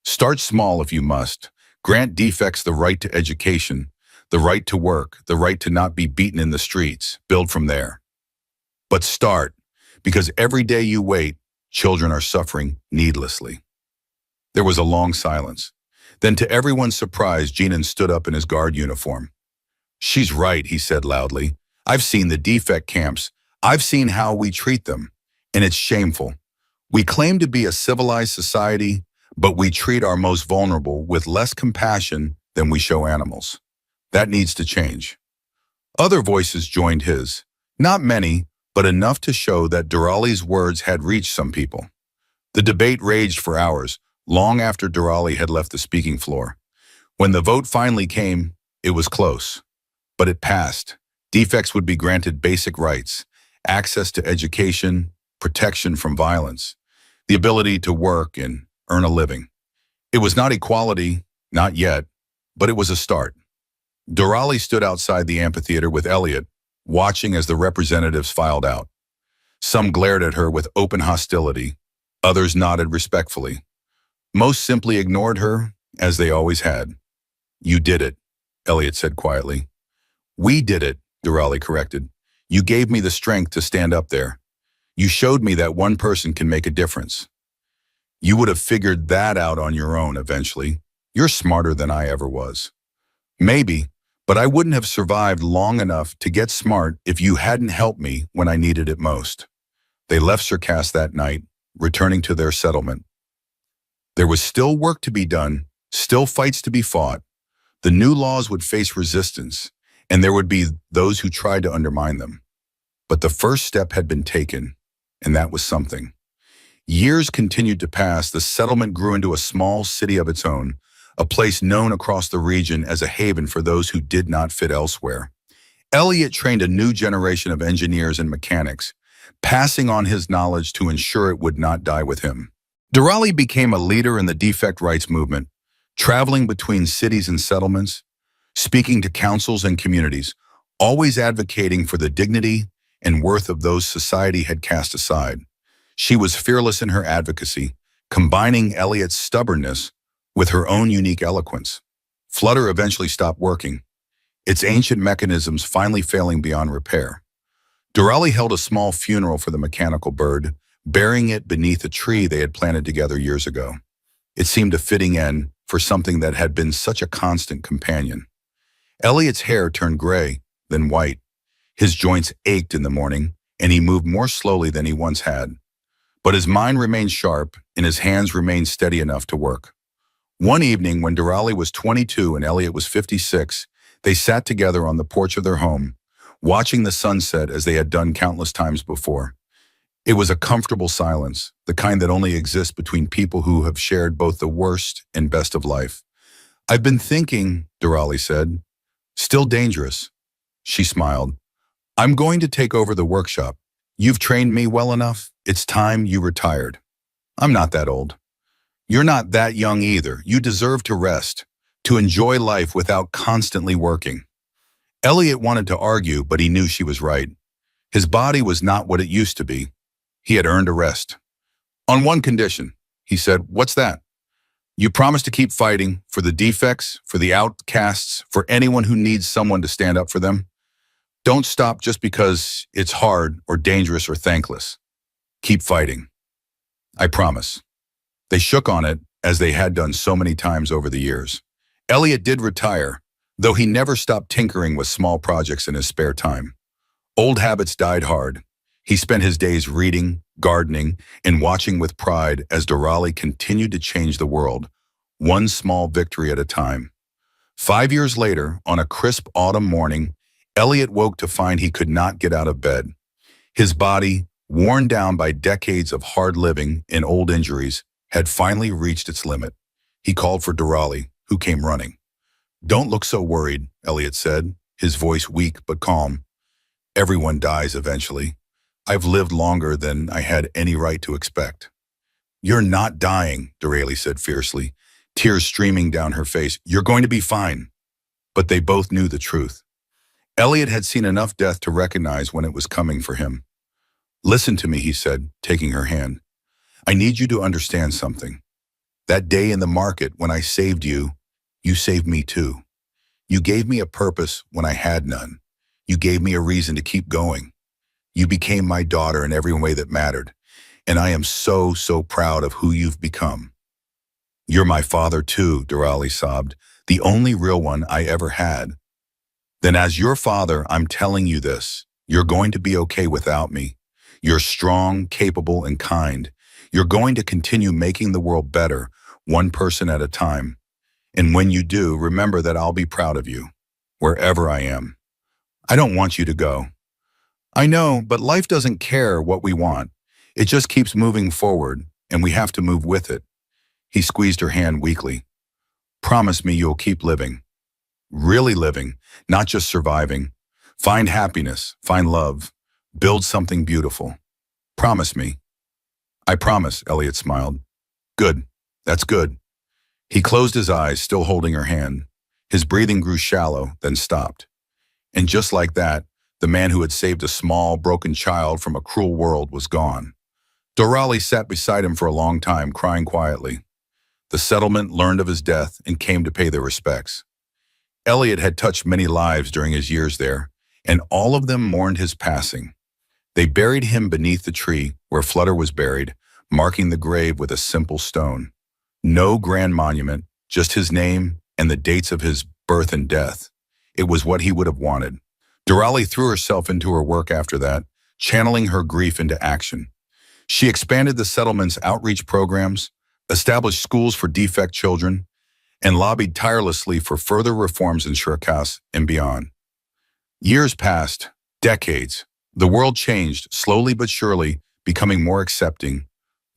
"Start small if you must. Grant defects the right to education, the right to work, the right to not be beaten in the streets. Build from there. But start, because every day you wait, children are suffering needlessly." There was a long silence. Then, to everyone's surprise, Jinan stood up in his guard uniform. "She's right," he said loudly. "I've seen the defect camps. I've seen how we treat them. And it's shameful. We claim to be a civilized society, but we treat our most vulnerable with less compassion than we show animals. That needs to change." Other voices joined his. Not many, but enough to show that Durali's words had reached some people. The debate raged for hours, long after Durali had left the speaking floor. When the vote finally came, it was close. But it passed. Defects would be granted basic rights, access to education, protection from violence, the ability to work and earn a living. It was not equality, not yet, but it was a start. Durali stood outside the amphitheater with Elliot, watching as the representatives filed out. Some glared at her with open hostility. Others nodded respectfully. Most simply ignored her, as they always had. "You did it," Elliot said quietly. "We did it," Durali corrected. "You gave me the strength to stand up there. You showed me that one person can make a difference. You would have figured that out on your own eventually. You're smarter than I ever was." "Maybe, but I wouldn't have survived long enough to get smart if you hadn't helped me when I needed it most." They left Circasse that night, returning to their settlement. There was still work to be done, still fights to be fought. The new laws would face resistance, and there would be those who tried to undermine them. But the first step had been taken, and that was something. Years continued to pass. The settlement grew into a small city of its own, a place known across the region as a haven for those who did not fit elsewhere. Elliot trained a new generation of engineers and mechanics, passing on his knowledge to ensure it would not die with him. Durali became a leader in the defect rights movement, traveling between cities and settlements, speaking to councils and communities, always advocating for the dignity and worth of those society had cast aside. She was fearless in her advocacy, combining Elliot's stubbornness with her own unique eloquence. Flutter eventually stopped working, its ancient mechanisms finally failing beyond repair. Durali held a small funeral for the mechanical bird, burying it beneath a tree they had planted together years ago. It seemed a fitting end for something that had been such a constant companion. Elliot's hair turned gray, then white. His joints ached in the morning, and he moved more slowly than he once had. But his mind remained sharp, and his hands remained steady enough to work. One evening, when Durali was 22 and Elliot was 56, they sat together on the porch of their home, watching the sunset as they had done countless times before. It was a comfortable silence, the kind that only exists between people who have shared both the worst and best of life. "I've been thinking," Durali said. "Still dangerous." She smiled. "I'm going to take over the workshop. You've trained me well enough. It's time you retired." "I'm not that old." "You're not that young either. You deserve to rest, to enjoy life without constantly working." Elliot wanted to argue, but he knew she was right. His body was not what it used to be. He had earned a rest. "On one condition," he said. "What's that?" "You promise to keep fighting for the defects, for the outcasts, for anyone who needs someone to stand up for them. Don't stop just because it's hard or dangerous or thankless. Keep fighting." "I promise." They shook on it, as they had done so many times over the years. Elliot did retire, though he never stopped tinkering with small projects in his spare time. Old habits died hard. He spent his days reading, gardening, and watching with pride as Durali continued to change the world, one small victory at a time. 5 years later, on a crisp autumn morning, Elliot woke to find he could not get out of bed. His body, worn down by decades of hard living and old injuries, had finally reached its limit. He called for Durali, who came running. "Don't look so worried," Elliot said, his voice weak but calm. "Everyone dies eventually. I've lived longer than I had any right to expect." You're not dying, Dorali said fiercely, tears streaming down her face. You're going to be fine. But they both knew the truth. Elliot had seen enough death to recognize when it was coming for him. Listen to me, he said, taking her hand. I need you to understand something. That day in the market when I saved you, you saved me too. You gave me a purpose when I had none. You gave me a reason to keep going. You became my daughter in every way that mattered. And I am so, so proud of who you've become. You're my father too, Dorali sobbed, the only real one I ever had. Then as your father, I'm telling you this. You're going to be okay without me. You're strong, capable, and kind. You're going to continue making the world better, one person at a time. And when you do, remember that I'll be proud of you, wherever I am. I don't want you to go. I know, but life doesn't care what we want. It just keeps moving forward, and we have to move with it. He squeezed her hand weakly. Promise me you'll keep living. Really living, not just surviving. Find happiness, find love, build something beautiful. Promise me. I promise, Elliot smiled. Good, that's good. He closed his eyes, still holding her hand. His breathing grew shallow, then stopped. And just like that, the man who had saved a small, broken child from a cruel world was gone. Dorali sat beside him for a long time, crying quietly. The settlement learned of his death and came to pay their respects. Elliot had touched many lives during his years there, and all of them mourned his passing. They buried him beneath the tree where Flutter was buried, marking the grave with a simple stone. No grand monument, just his name and the dates of his birth and death. It was what he would have wanted. Dorali threw herself into her work after that, channeling her grief into action. She expanded the settlement's outreach programs, established schools for defect children, and lobbied tirelessly for further reforms in Shurkas and beyond. Years passed, decades. The world changed, slowly but surely, becoming more accepting,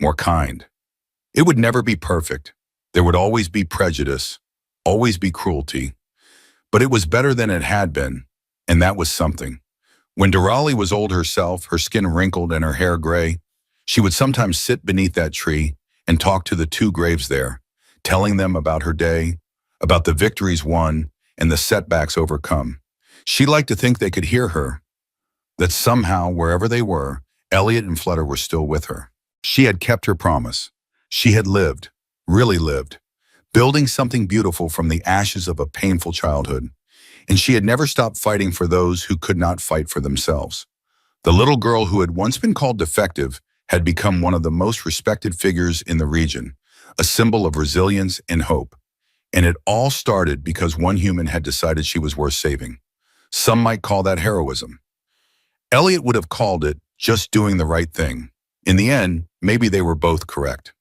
more kind. It would never be perfect. There would always be prejudice, always be cruelty. But it was better than it had been, and that was something. When Dorali was old herself, her skin wrinkled and her hair gray, she would sometimes sit beneath that tree and talk to the two graves there, telling them about her day, about the victories won and the setbacks overcome. She liked to think they could hear her, that somehow, wherever they were, Elliot and Flutter were still with her. She had kept her promise. She had lived, really lived, building something beautiful from the ashes of a painful childhood. And she had never stopped fighting for those who could not fight for themselves. The little girl who had once been called defective had become one of the most respected figures in the region, a symbol of resilience and hope. And it all started because one human had decided she was worth saving. Some might call that heroism. Elliot would have called it just doing the right thing. In the end, maybe they were both correct.